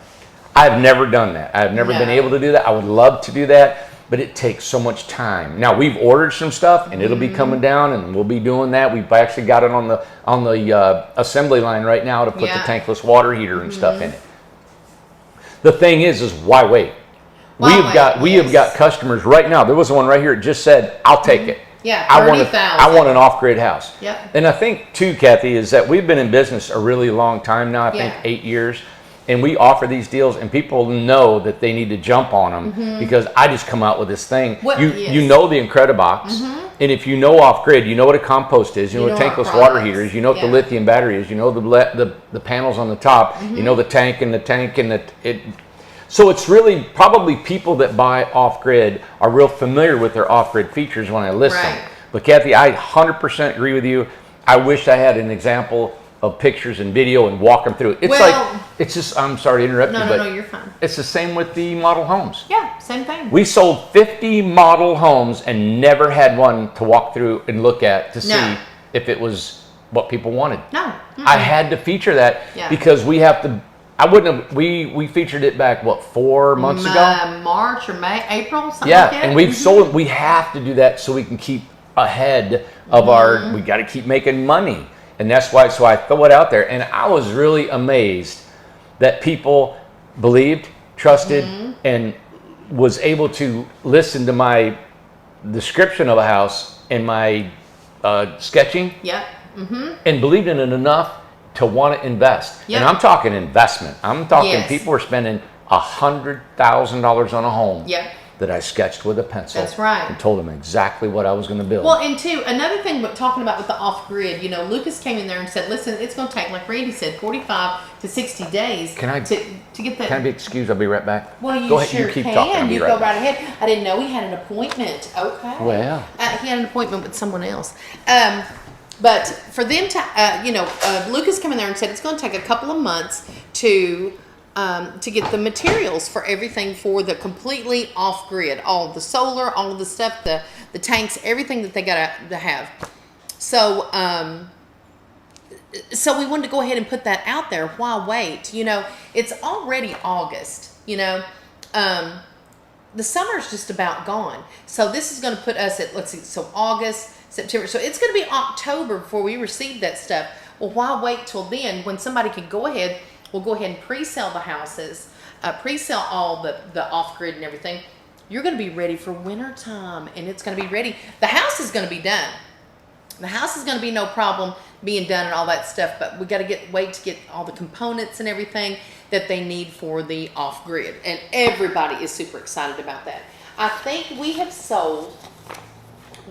I've never done that. I've never been able to do that. I would love to do that, but it takes so much time. Now we've ordered some stuff, and it'll be coming down, and we'll be doing that. We've actually got it on the assembly line right now to put the tankless water heater and stuff in it. The thing is why wait? We have got customers right now. There was one right here that just said, "I'll take it." Yeah, I want an off-grid house. Yep. And I think too, Kathy, is that we've been in business a really long time now. I think 8 years, and we offer these deals, and people know that they need to jump on them because I just come out with this thing. You know the Incredibox, and if you know off-grid, you know what a compost is. You know what a tankless water heater is. You know what the lithium battery is. You know the panels on the top. You know the tank and it. So it's really probably people that buy off-grid are real familiar with their off-grid features when I list them. But Kathy, I 100% agree with you. I wish I had an example of pictures and video and walk them through it. It's just, I'm sorry to interrupt you, but no, you're fine. It's the same with the model homes. Yeah, same thing. We sold 50 model homes and never had one to walk through and look at to see if it was what people wanted. No. I had to feature that because we have to. I wouldn't have. We featured it back 4 months ago, March or May, April, something like that. And we've sold. We have to do that so we can keep ahead of our. We got to keep making money, and that's why. So I throw it out there, and I was really amazed that people believed, trusted, and was able to listen to my description of a house and my sketching. Yep. And believed in it enough to want to invest. And I'm talking investment. I'm talking people are spending $100,000 on a home that I sketched with a pencil. That's right. And told them exactly what I was going to build. Well, and two, another thing but talking about with the off-grid, Lucas came in there and said, listen, it's going to take, like Randy said, 45 to 60 days to get that. Can I be excused? I'll be right back. Well, you go ahead, sure you keep can. talking. You go right ahead. I didn't know he had an appointment. Okay. Well. He had an appointment with someone else. But for them to, Lucas came in there and said it's going to take a couple of months to get the materials for everything for the completely off-grid, all of the solar, all of the stuff, the tanks, everything that they got to have. So, so we wanted to go ahead and put that out there. Why wait? It's already August. The summer's just about gone. So this is going to put us at, let's see, so August, September. So it's going to be October before we receive that stuff. Well, why wait till then when somebody could go ahead, will go ahead and pre-sell the houses, pre-sell all the off-grid and everything, you're going to be ready for winter time, and it's going to be ready. The house is going to be done. The house is going to be no problem being done and all that stuff, but we got to wait to get all the components and everything that they need for the off-grid, and everybody is super excited about that. I think we have sold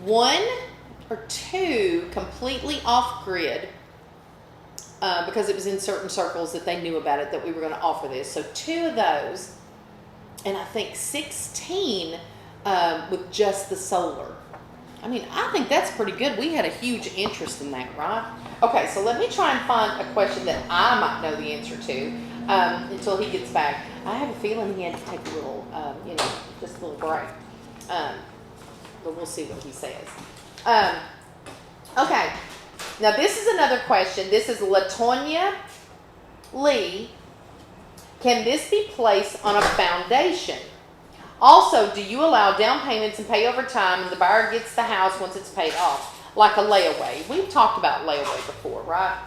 1 or 2 completely off-grid because it was in certain circles that they knew about it, that we were going to offer this. So 2 of those, and I think 16 with just the solar. I mean, I think that's pretty good. We had a huge interest in that, right? Okay, so let me try and find a question that I might know the answer to until he gets back. I have a feeling he had to take a little, just a little break. But we'll see what he says. Okay, now this is another question. This is LaTonya Lee. Can this be placed on a foundation? Also, do you allow down payments and pay over time and the buyer gets the house once it's paid off, like a layaway? We've talked about layaway before, right?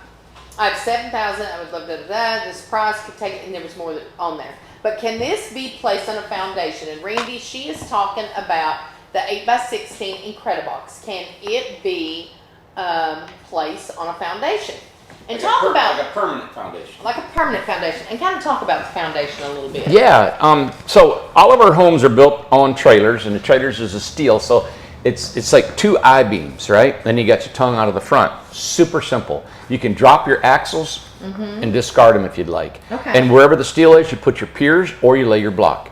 I have $7,000. I would love this price could take it, and there was more on there. But can this be placed on a foundation? And Randy, she is talking about the 8x16 Incredibox. Can it be placed on a foundation? And like talk about like a permanent foundation. Like a permanent foundation, and kind of talk about the foundation a little bit. Yeah. So all of our homes are built on trailers, and the trailers is a steel. So it's like 2 I-beams, right? Then you got your tongue out of the front. Super simple. You can drop your axles and discard them if you'd like. Okay. And wherever the steel is, you put your piers or you lay your block.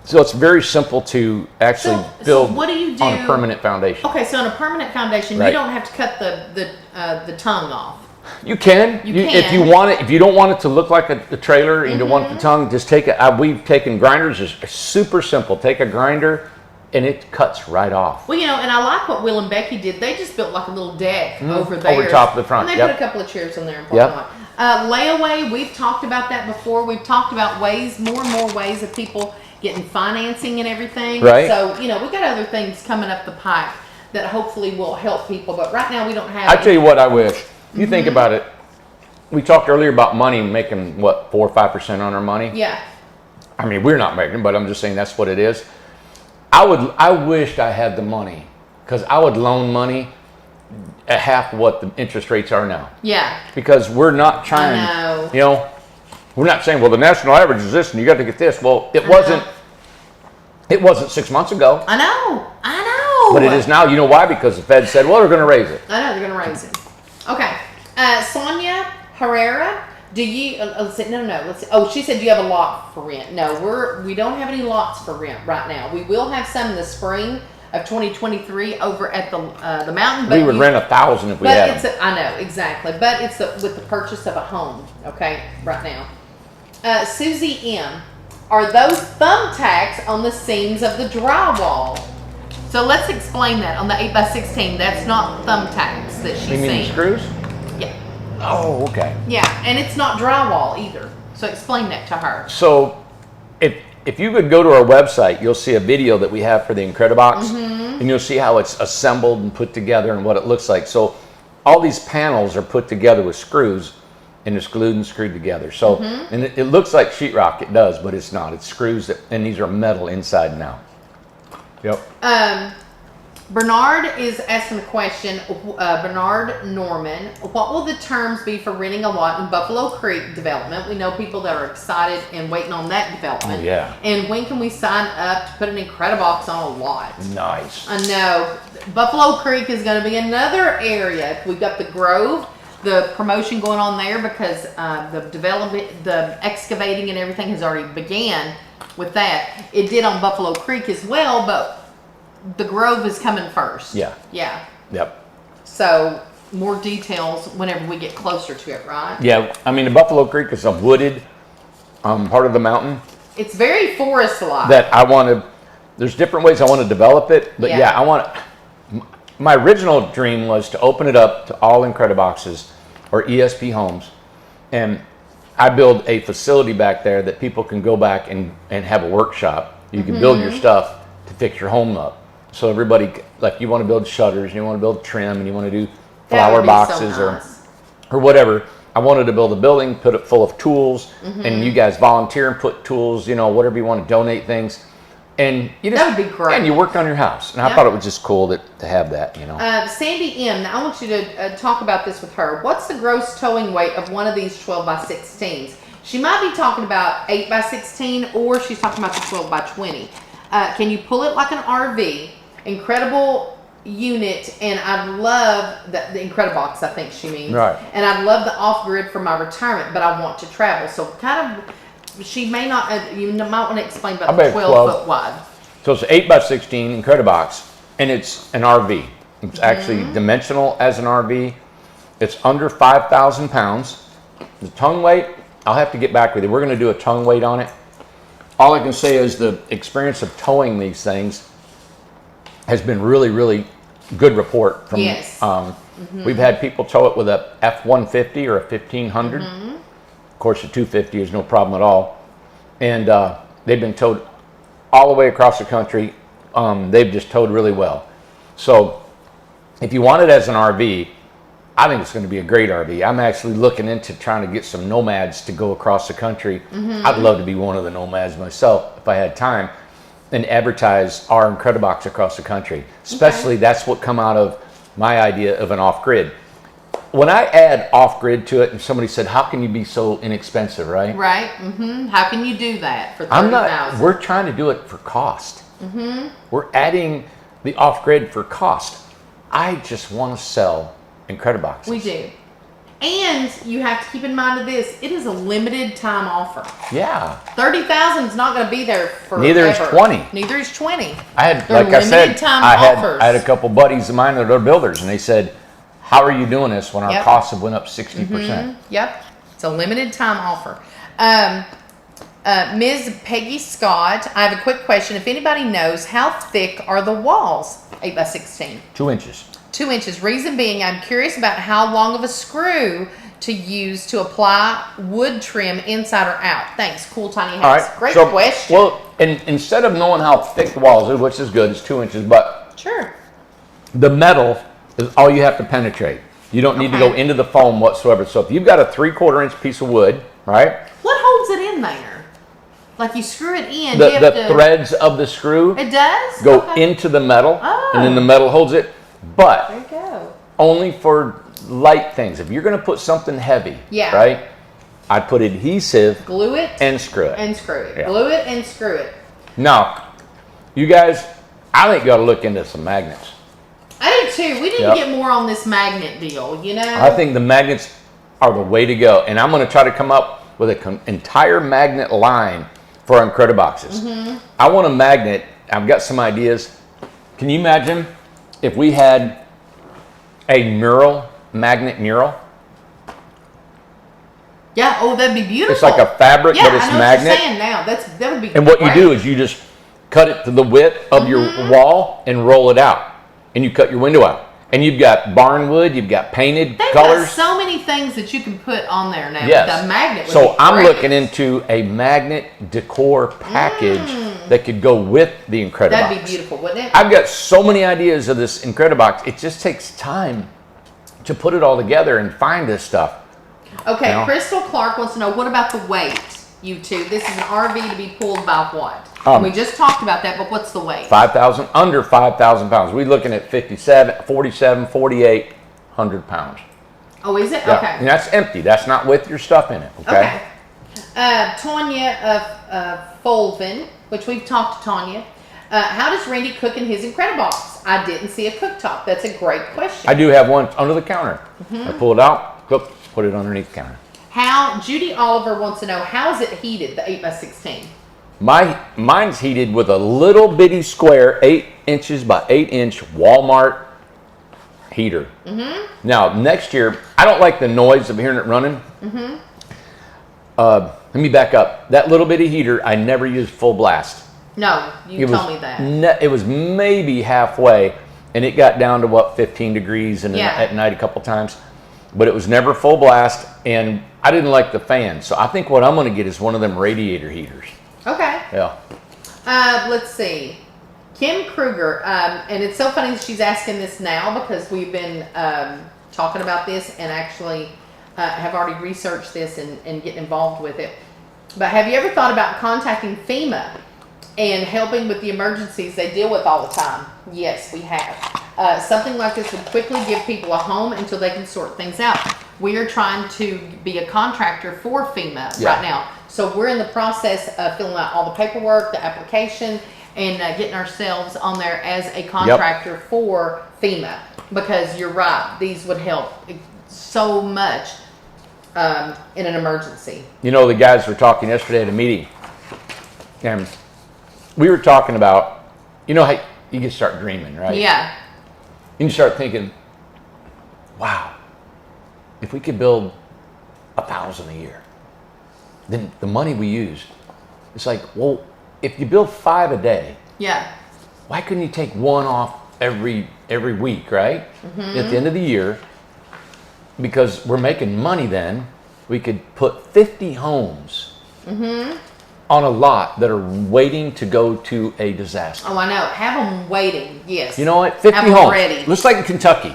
So it's very simple to actually build what do you do on a permanent foundation. Okay, so on a permanent foundation, Right. you don't have to cut the tongue off. You can. You can. If you want it. If you don't want it to look like a trailer and you don't want the tongue, just take it. We've taken grinders. It's super simple. Take a grinder, and it cuts right off. Well, and I like what Will and Becky did. They just built like a little deck over there. Over top of the front. And they put a couple of chairs on there and parking lot. Layaway, we've talked about that before. We've talked about more and more ways of people getting financing and everything. Right. So, we've got other things coming up the pipe that hopefully will help people. But right now we don't have I tell you what I wish. You think about it. We talked earlier about money, making what, 4 or 5% on our money. Yeah. I mean, we're not making, but I'm just saying that's what it is. I wished I had the money, because I would loan money at half what the interest rates are now. Yeah. Because we're not trying. I know. We're not saying, well, the national average is this, and you got to get this. Well, it wasn't. It wasn't 6 months ago. I know. But it is now. You know why? Because the Fed said, well, they're going to raise it. I know they're going to raise it. Okay. Sonia Herrera, do you? Let's see. No. Let's see. Oh, she said you have a lot for rent. No, we don't have any lots for rent right now. We will have some in the spring of 2023 over at the mountain. But we would rent 1,000 if we had them. I know exactly, but it's with the purchase of a home. Okay, right now. Susie M, are those thumbtacks on the seams of the drywall? So let's explain that on the 8x16. That's not thumbtacks that she's You mean saying. the screws? Yeah. Oh, okay. Yeah, and it's not drywall either. So explain that to her. So if you could go to our website, you'll see a video that we have for the Incredibox, and you'll see how it's assembled and put together and what it looks like. So all these panels are put together with screws, and it's glued and screwed together. So and it looks like sheetrock. It does, but it's not. It's screws, and these are metal inside and out. Yep. Bernard is asking a question. Bernard Norman, what will the terms be for renting a lot in Buffalo Creek development? We know people that are excited and waiting on that development. Oh, yeah. And when can we sign up to put an Incredibox on a lot? Nice. I know. Buffalo Creek is going to be another area. We've got the Grove, the promotion going on there because the development, the excavating and everything has already began with that. It did on Buffalo Creek as well, but the Grove is coming first. Yeah. Yeah. Yep. So more details whenever we get closer to it, right? Yeah. I mean, the Buffalo Creek is a wooded part of the mountain. It's very forest-like. That I want to. There's different ways I want to develop it, but yeah, I want. My original dream was to open it up to all Incrediboxes or ESP homes, and I build a facility back there that people can go back and have a workshop. You can build your stuff to fix your home up. So everybody, like you want to build shutters, you want to build trim, and you want to do flower boxes or whatever. I wanted to build a building, put it full of tools, and you guys volunteer and put tools, whatever you want to donate things. And that would be great. And you worked on your house. And I thought it was just cool to have that, Sandy M, now I want you to talk about this with her. What's the gross towing weight of one of these 12x16s? She might be talking about 8x16, or she's talking about the 12x20. Can you pull it like an RV? Incredible unit, and I love the Incredibox, I think she means. Right. And I love the off-grid for my retirement, but I want to travel. So kind of, she may not, you might want to explain about the 12-foot wide. So it's 8x16 Incredibox, and it's an RV. It's actually dimensional as an RV. It's under 5,000 pounds. The tongue weight, I'll have to get back with you. We're going to do a tongue weight on it. All I can say is the experience of towing these things has been really, really good report from. Yes. We've had people tow it with a F-150 or a 1500. Of course, a 250 is no problem at all. And they've been towed all the way across the country. They've just towed really well. So if you want it as an RV, I think it's going to be a great RV. I'm actually looking into trying to get some nomads to go across the country. I'd love to be one of the nomads myself if I had time, and advertise our Incredibox across the country. Especially that's what come out of my idea of an off-grid. When I add off-grid to it, and somebody said, how can you be so inexpensive, right? Right. How can you do that for $30,000? We're trying to do it for cost. We're adding the off-grid for cost. I just want to sell Incrediboxes. We do. And you have to keep in mind of this, it is a limited time offer. Yeah. 30,000 is not going to be there forever. Neither is 20. Neither is 20. I had, They're like I said, time I offers. had a couple buddies of mine that are builders, and they said, how are you doing this when our costs have went up 60%? Yep. It's a limited time offer. Ms. Peggy Scott, I have a quick question. If anybody knows, how thick are the walls, 8x16? 2 inches. 2 inches. Reason being, I'm curious about how long of a screw to use to apply wood trim inside or out. Thanks. Cool Tiny House. All right. Great So, question. Well, and instead of knowing how thick the walls are, which is good, it's 2 inches, but Sure. the metal is all you have to penetrate. You don't need to go into the foam whatsoever. So if you've got a 3/4 inch piece of wood, right? What holds it in there? Like you screw it in. The threads of the screw It does? go into the metal, and then the metal holds it. But There you go. only for light things. If you're going to put something heavy, right? I'd put adhesive, glue it, and screw it. And screw it. Yeah. Glue it and screw it. Now, you guys, I think you ought to look into some magnets. I do too. We need to get more on this magnet deal, you know? I think the magnets are the way to go. And I'm going to try to come up with an entire magnet line for Incrediboxes. I want a magnet. I've got some ideas. Can you imagine if we had a magnet mural? Yeah, oh, that'd be beautiful. It's like a fabric, but it's I know magnet. what you're saying now. That would be And what great. you do is you just cut it to the width of your wall and roll it out. And you cut your window out. And you've got barnwood, you've got painted They've colors. got so many things that you can put on there now. Yes. The magnet would So be I'm great. looking into a magnet decor package that could go with the Incredibox. That'd be beautiful, wouldn't it? I've got so many ideas of this Incredibox. It just takes time to put it all together and find this stuff. Okay, You know? Crystal Clark wants to know, what about the weight, you two? This is an RV to be pulled by what? We just talked about that, but what's the weight? 5,000, under 5,000 pounds. We're looking at 47, 4,800 pounds. Oh, is it? Yeah. Okay. And that's empty. That's not with your stuff in it. Okay. Tanya Folvin, which we've talked to Tanya. How does Randy cook in his Incredibox? I didn't see a cooktop. That's a great question. I do have one under the counter. I pull it out, cook, put it underneath the counter. Judy Oliver wants to know, how is it heated, the 8x16? Mine's heated with a little bitty square 8 inches by 8 inch Walmart heater. Now next year, I don't like the noise of hearing it running. Let me back up. That little bitty heater, I never used full blast. No, you told me that. It was maybe halfway, and it got down to 15 degrees at night a couple times. But it was never full blast, and I didn't like the fan. So I think what I'm going to get is one of them radiator heaters. Okay. Yeah. Let's see. Kim Kruger, and it's so funny that she's asking this now because we've been talking about this, and actually have already researched this and getting involved with it. But have you ever thought about contacting FEMA and helping with the emergencies they deal with all the time? Yes, we have. Something like this would quickly give people a home until they can sort things out. We are trying to be a contractor for FEMA right now. So we're in the process of filling out all the paperwork, the application, and getting ourselves on there as a contractor for FEMA. Because you're right, these would help so much in an emergency. You know, the guys were talking yesterday at a meeting, and we were talking about, you know, how you can start dreaming, right? Yeah. You can start thinking, wow, if we could build 1,000 a year, then the money we use, it's like, well, if you build 5 a day, why couldn't you take 1 off every week, right? At the end of the year, because we're making money then, we could put 50 homes on a lot that are waiting to go to a disaster. Oh, I know. Have them waiting, yes. You know what? 50 have homes. Ready. Looks like in Kentucky.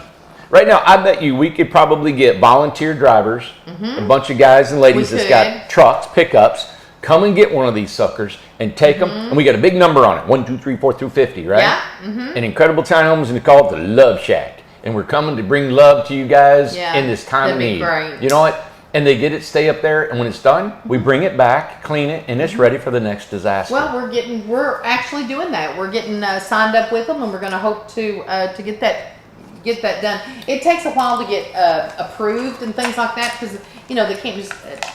Right now, I bet you we could probably get volunteer drivers, a bunch of guys and ladies that's got trucks, pickups, come and get one of these suckers and take them. And we got a big number on it, 1, 2, 3, 4 through 50, right? Yeah. An incredible tiny homes, and they call it the Love Shack. And we're coming to bring love to you guys in this time of need. Great. You know what? And they get it, stay up there, and when it's done, we bring it back, clean it, and it's ready for the next disaster. Well, we're actually doing that. We're getting signed up with them, and we're going to hope to get that done. It takes a while to get approved and things like that because you know they can't just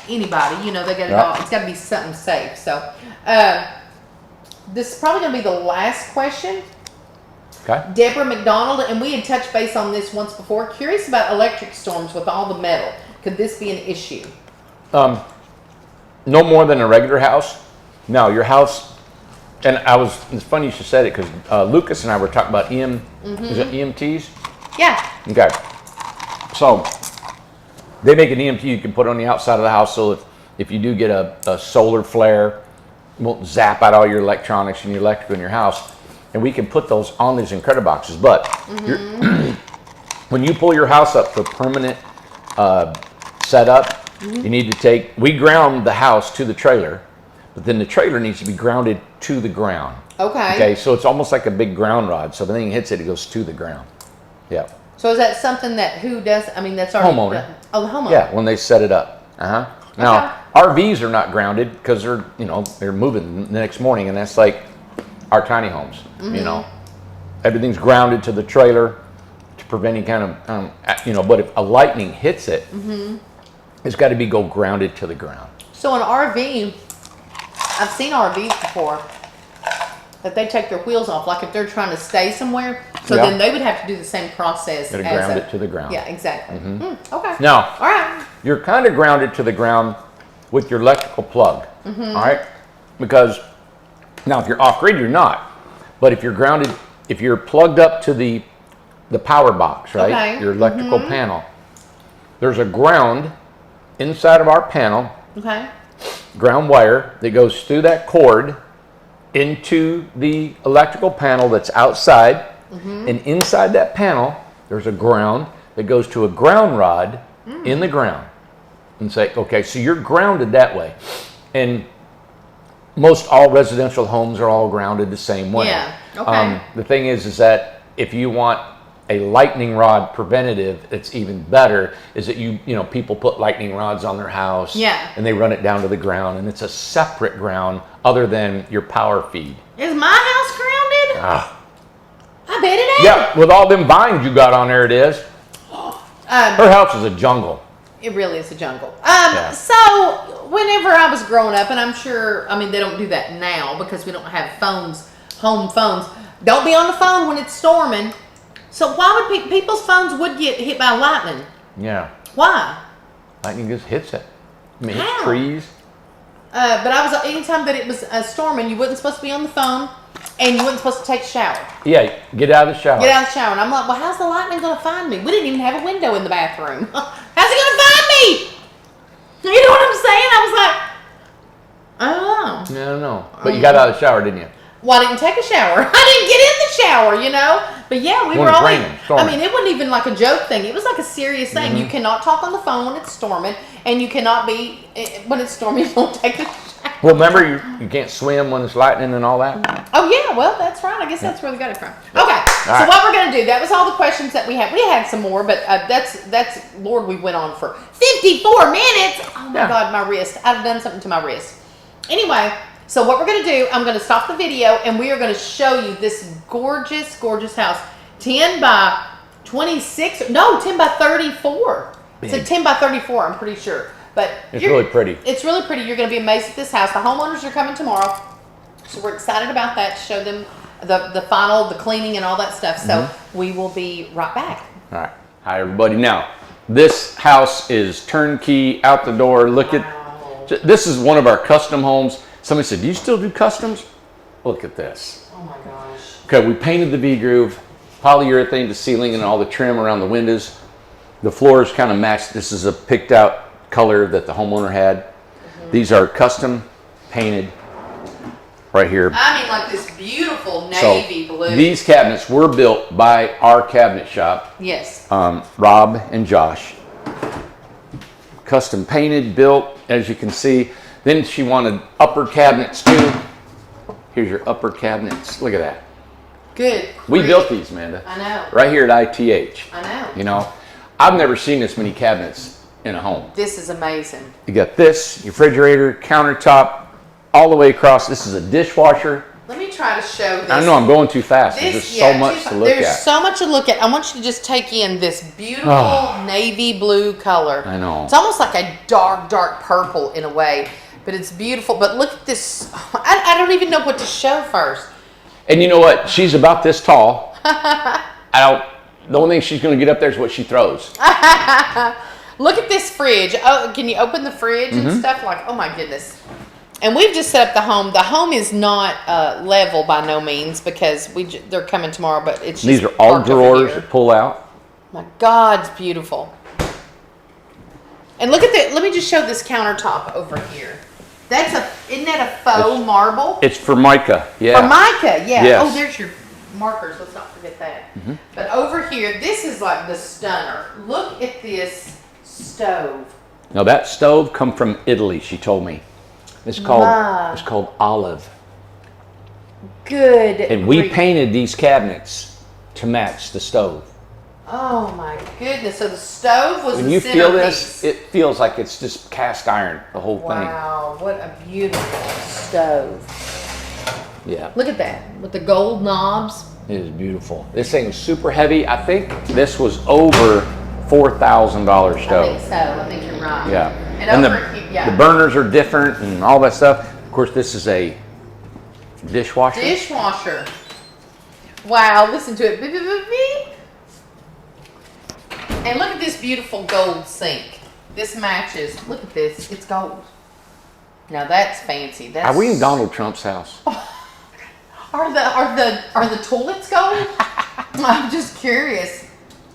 anybody. You know they got it all. It's got to be something safe. So this is probably going to be the last question. Okay. Deborah McDonald, and we had touched base on this once before. Curious about electric storms with all the metal. Could this be an issue? No more than a regular house. No, your house, and it's funny you should say it because Lucas and I were talking about is it EMTs? Yeah. Okay. So they make an EMT you can put on the outside of the house so if you do get a solar flare, it won't zap out all your electronics and your electrical in your house. And we can put those on these Incrediboxes. But when you pull your house up for permanent setup, you need to we ground the house to the trailer, but then the trailer needs to be grounded to the ground. Okay. Okay, so it's almost like a big ground rod. So if anything hits it, it goes to the ground. Yeah. So is that something that who does? I mean, that's already homeowner. The homeowner. Yeah, when they set it up. Now RVs are not grounded because they're moving the next morning, and that's like our tiny homes. You know, everything's grounded to the trailer to prevent any kind of But if a lightning hits it, it's got to go grounded to the ground. So an RV, I've seen RVs before that they take their wheels off, like if they're trying to stay somewhere. So then they would have to do the same process. Got to ground it to the ground. Yeah, exactly. Okay. Now, all right, you're kind of grounded to the ground with your electrical plug. All right, because now if you're off grid, you're not. But if you're grounded, if you're plugged up to the power box, right, your electrical panel, there's a ground inside of our panel. Okay. Ground wire that goes through that cord into the electrical panel that's outside, and inside that panel there's a ground that goes to a ground rod in the ground. And say, okay, so you're grounded that way. And most all residential homes are all grounded the same way. Yeah. Okay. The thing is that if you want a lightning rod preventative, it's even better. Is that people put lightning rods on their house, and they run it down to the ground, and it's a separate ground other than your power feed. Is my house grounded? I bet it is. Yeah, with all them vines you got on there, it is. Her house is a jungle. It really is a jungle. So whenever I was growing up, and I'm sure, they don't do that now because we don't have phones, home phones. Don't be on the phone when it's storming. So why would people's phones would get hit by lightning? Yeah. Why? Lightning just hits it. Hits How? trees. But anytime that it was storming, you wasn't supposed to be on the phone, and you wasn't supposed to take a shower. Yeah, get out of the shower. Get out of the shower. And I'm like, well, how's the lightning going to find me? We didn't even have a window in the bathroom. How's it going to find me? You know what I'm saying? I was like, I don't know. I don't know. But you got out of the shower, didn't you? Well, I didn't take a shower. I didn't get in the shower, But yeah, we When were it's always, raining, storming. I mean, it wasn't even like a joke thing. It was like a serious thing. You cannot talk on the phone, it's storming, and you cannot be, when it's storming, you don't take a shower. Well, remember, you can't swim when it's lightning and all that? Oh yeah, well, that's right. I guess that's where we got it from. Okay, so right. what we're going to do, that was all the questions that we had. We had some more, but that's, Lord, we went on for 54 minutes. Oh my God, my wrist. I've done something to my wrist. Anyway, so what we're going to do, I'm going to stop the video, and we are going to show you this gorgeous, gorgeous house. 10 by 26, no, 10 by 34. It's a 10 by 34, I'm pretty sure. But it's really pretty. It's really pretty. You're going to be amazed at this house. The homeowners are coming tomorrow, so we're excited about that. To show them the cleaning and all that stuff. So we will be right back. All right. Hi, everybody. Now, this house is turnkey, out the door. Look at, this is one of our custom homes. Somebody said, do you still do customs? Look at this. Oh my gosh. Okay, we painted the V-groove, polyurethane to ceiling and all the trim around the windows. The floors kind of matched. This is a picked out color that the homeowner had. These are custom painted right here. I mean, like this beautiful navy blue. These cabinets were built by our cabinet shop. Yes. Rob and Josh. Custom painted, built, as you can see. Then she wanted upper cabinets too. Here's your upper cabinets. Look at that. Good. We built these, Amanda. I know. Right here at ITH. I know. You know, I've never seen this many cabinets in a home. This is amazing. You got this, refrigerator, countertop, all the way across. This is a dishwasher. Let me try to show this. I know I'm going too fast. There's just so much to look at. There's so much to look at. I want you to just take in this beautiful navy blue color. I know. It's almost like a dark, dark purple in a way, but it's beautiful. But look at this. I don't even know what to show first. And you know what? She's about this tall. The only thing she's going to get up there is what she throws. Look at this fridge. Oh, can you open the fridge and stuff? Like, oh my goodness. And we've just set up the home. The home is not level by no means because they're coming tomorrow, but it's just These are all drawers that pull out. My God, it's beautiful. And look at that. Let me just show this countertop over here. Isn't that a faux marble? It's Formica, yeah. Formica, yeah. Yes. Oh, there's your markers. Let's not forget that. But over here, this is like the stunner. Look at this stove. Now that stove come from Italy, she told me. It's called Olive. Good. And we painted these cabinets to match the stove. Oh my goodness. So the stove was When you feel this, it feels like it's just cast iron, the whole thing. Wow, what a beautiful stove. Yeah. Look at that, with the gold knobs. It is beautiful. This thing is super heavy. I think this was over $4,000 stove. I think so. I think you're right. Yeah. And the burners are different and all that stuff. Of course, this is a dishwasher. Dishwasher. Wow, listen to it. Beep, beep, beep, beep. And look at this beautiful gold sink. This matches. Look at this. It's gold. Now that's fancy. That's... Are we in Donald Trump's house? Are the toilets gold? I'm just curious.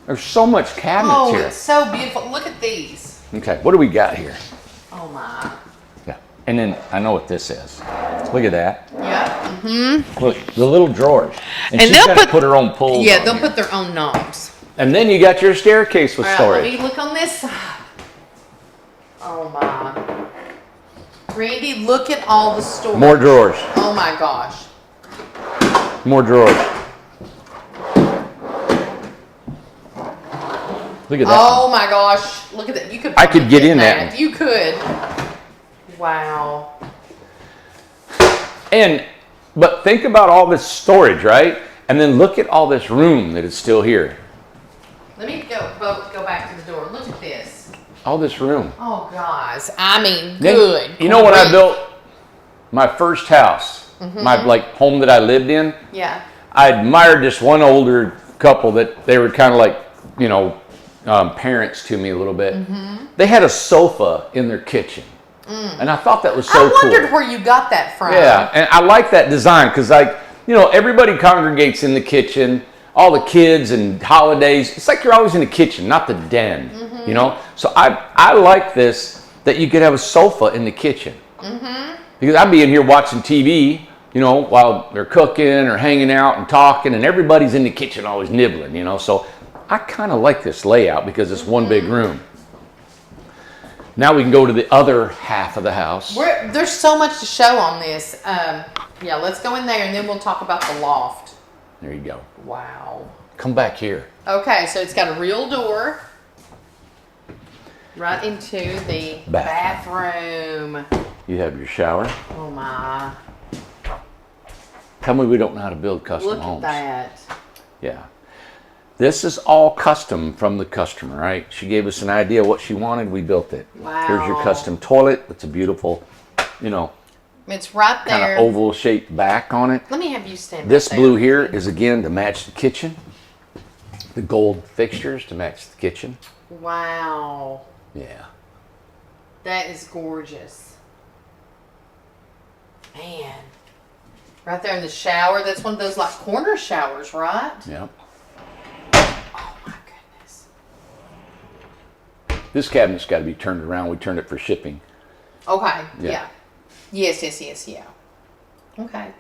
There's so much cabinets here. Oh, it's so beautiful. Look at these. Okay, what do we got here? Oh my. Yeah, and then I know what this is. Look at that. Yeah. Mm-hmm. Look, the little drawers. And she's they'll got to put her own pulls. Yeah, on they'll here. put their own knobs. And then you got your staircase with All right, storage. let me look on this side. Oh my. Randy, look at all the storage. More drawers. Oh my gosh. More drawers. Look at that. Oh my gosh. Look at that. You could I could get in that. that. You could. Wow. But think about all this storage, right? And then look at all this room that is still here. Let me go back to the door. Look at this. All this room. Oh guys. I mean, Then, good. you know when I Great. built my first house, my home that I lived in? Yeah. I admired this one older couple that they were kind of like, you know, parents to me a little bit. They had a sofa in their kitchen. And I thought that was so cool. I wondered where you got that from. Yeah, and I like that design because, like, you know, everybody congregates in the kitchen, all the kids and holidays. It's like you're always in the kitchen, not the den, you know? So I like this, that you could have a sofa in the kitchen. Because I'd be in here watching TV, you know, while they're cooking or hanging out and talking, and everybody's in the kitchen always nibbling, you know. So I kind of like this layout because it's one big room. Now we can go to the other half of the house. There's so much to show on this. Yeah, let's go in there and then we'll talk about the loft. There you go. Wow. Come back here. Okay, so it's got a real door right into the bathroom. You have your shower. Oh my. Tell me we don't know how to build custom homes. Look at that. Yeah. This is all custom from the customer, right? She gave us an idea of what she wanted. We built it. Wow. Here's your custom toilet. It's a beautiful, you know, it's right there. kind of oval shaped back on it. Let me have you stand This right there. blue here is again to match the kitchen. The gold fixtures to match the kitchen. Wow. Yeah. That is gorgeous. Man. Right there in the shower. That's one of those like corner showers, right? Yep. Oh my goodness. This cabinet's got to be turned around. We turned it for shipping. Okay. Yeah. Yeah. Yes. Yeah. Okay.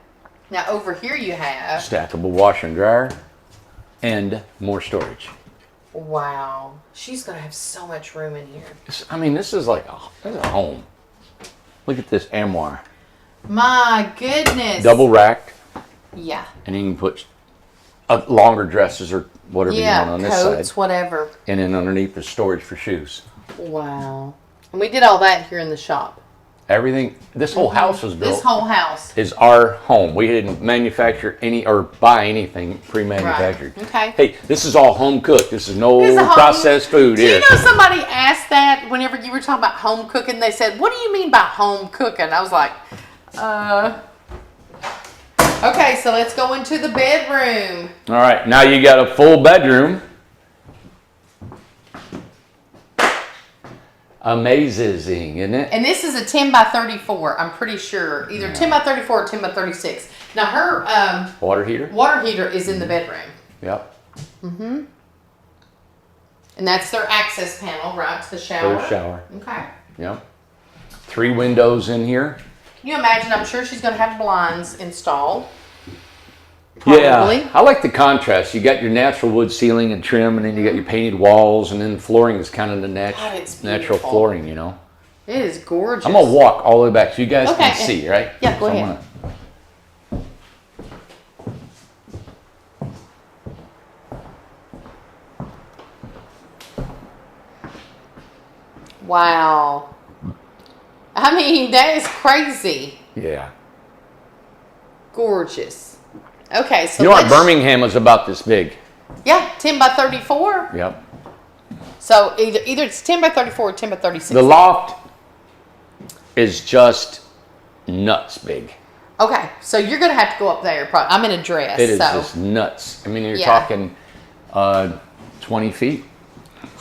Now over here you have. Stackable washer and dryer and more storage. Wow. She's going to have so much room in here. I mean, this is like this is a home. Look at this armoire. My goodness. Double racked. Yeah. And you can put longer dresses or whatever you want on this coats, side. whatever. And then underneath is storage for shoes. Wow. And we did all that here in the shop. Everything, this whole house was built. This whole house. Is our home. We didn't manufacture any or buy anything pre-manufactured. Right. Okay. Hey, this is all home cooked. This is no This is a home- processed food Do here. you know somebody asked that whenever you were talking about home cooking? They said, what do you mean by home cooking? I was like, Okay, so let's go into the bedroom. All right, now you got a full bedroom. Amazing, isn't it? And this is a 10 by 34, I'm pretty sure. Either 10 by 34 or 10 by 36. Now her Water heater? water heater is in the bedroom. Yep. And that's their access panel, right, to the shower. For the shower. Okay. Yep. 3 windows in here. Can you imagine? I'm sure she's going to have blinds installed. Yeah, Probably. I like the contrast. You got your natural wood ceiling and trim, and then you got your painted walls, and then the flooring is kind of the God, it's natural beautiful. flooring, you know. It is gorgeous. I'm gonna walk all the way back so you guys Okay. can see, right? Yeah, go So I'm ahead. Wow. I mean, that is crazy. Yeah. Gorgeous. Okay, so You know what? Birmingham was about this big. Yeah, 10 by 34. Yep. So either it's 10 by 34 or 10 by 36. The loft is just nuts big. Okay, so you're going to have to go up there. I'm in a dress. It is so. just nuts. I mean, you're Yeah. talking 20 feet.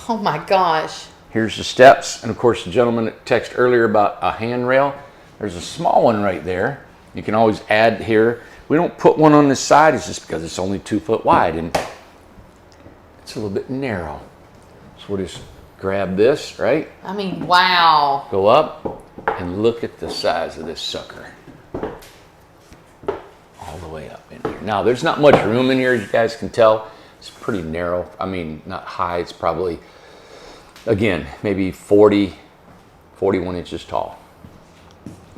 Oh my gosh. Here's the steps. And of course, the gentleman that texted earlier about a handrail. There's a small one right there. You can always add here. We don't put one on this side. It's just because it's only 2 foot wide and it's a little bit narrow. So we'll just grab this, right? I mean, wow. Go up and look at the size of this sucker. All the way up in here. Now, there's not much room in here, as you guys can tell. It's pretty narrow. I mean, not high. It's probably, again, maybe 41 inches tall.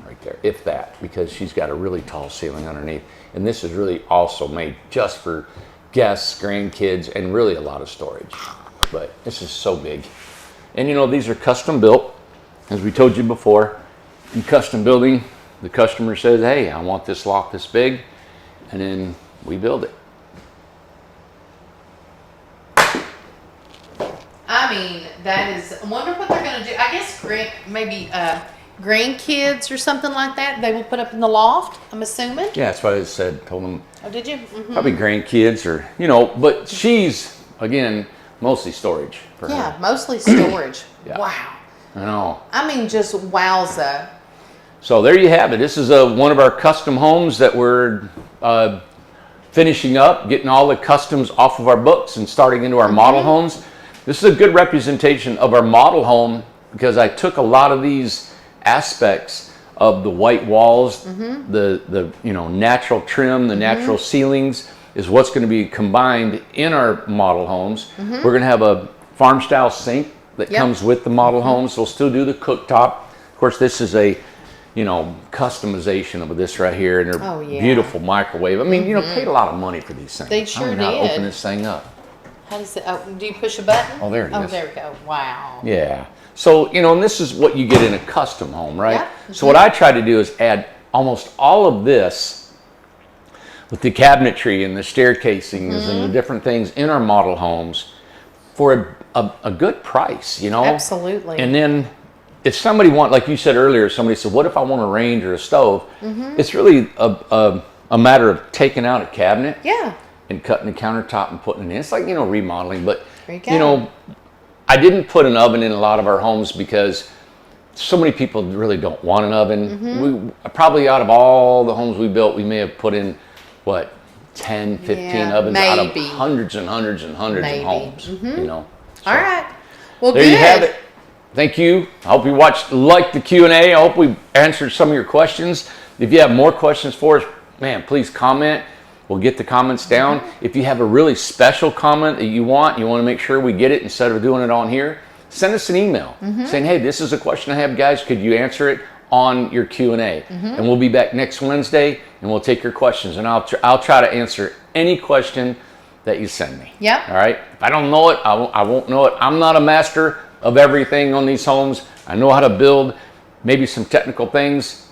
Right there, if that, because she's got a really tall ceiling underneath. And this is really also made just for guests, grandkids, and really a lot of storage. But this is so big. And you know, these are custom built. As we told you before, in custom building, the customer says, hey, I want this loft this big, and then we build it. I mean, that is, I wonder what they're going to do. I guess maybe grandkids or something like that, they will put up in the loft, I'm assuming. Yeah, that's what I said. Told them Oh, did you? Mm-hmm. probably grandkids or, you know, but she's, again, mostly storage for Yeah, her. mostly storage. Yeah. Wow. I know. I mean, just wowza. So there you have it. This is one of our custom homes that we're finishing up, getting all the customs off of our books and starting into our model homes. This is a good representation of our model home because I took a lot of these aspects of the white walls, the natural trim, the natural ceilings is what's going to be combined in our model homes. We're going to have a farm style sink that comes with the model homes. They'll still do the cooktop. Of course, this is a customization of this right here, and their beautiful microwave. I mean, paid a lot of money for these things. They sure I don't know how to did. open this thing up. How does it? Oh, do you push a button? Oh, there it is. Oh, there we go. Wow. Yeah. So, and this is what you get in a custom home, right? Yep. So what I try to do is add almost all of this with the cabinetry and the stair casings and the different things in our model homes for a good price, Absolutely. And then if somebody like you said earlier, somebody said, what if I want a range or a stove? It's really a matter of taking out a cabinet and cutting the countertop and putting it in. It's like, remodeling, but, There you go. I didn't put an oven in a lot of our homes because so many people really don't want an oven. We probably, out of all the homes we built, we may have put in, 10, 15 ovens out of hundreds and hundreds and hundreds of homes, So, All right. Well, there good. you have it. Thank you. I hope you liked the Q&A. I hope we answered some of your questions. If you have more questions for us, man, please comment. We'll get the comments down. If you have a really special comment that you want to make sure we get it instead of doing it on here, send us an email saying, hey, this is a question I have, guys. Could you answer it on your Q&A? And we'll be back next Wednesday, and we'll take your questions. And I'll try to answer any question that you send me. Yep. All right? If I don't know it, I won't know it. I'm not a master of everything on these homes. I know how to build maybe some technical things,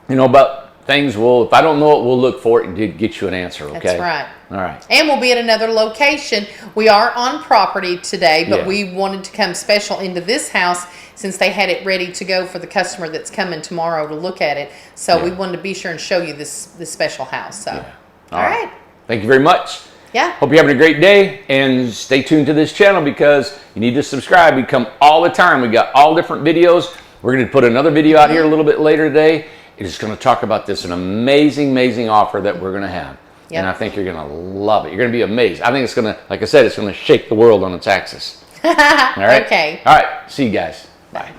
but things if I don't know it, we'll look for it and get you an answer, okay? That's right. All right. And we'll be at another location. We are on property today, but we wanted to come special into this house since they had it ready to go for the customer that's coming tomorrow to look at it. So we wanted to be sure and show you this special house. So, all right. Thank you very much. Yeah. Hope you're having a great day, and stay tuned to this channel because you need to subscribe. We come all the time. We got all different videos. We're going to put another video out here a little bit later today. It's going to talk about an amazing, amazing offer that we're going to have. Yep. And I think you're going to love it. You're going to be amazed. I think it's going to, like I said, it's going to shake the world on its axis. All right? Okay. All right. See you guys. Bye.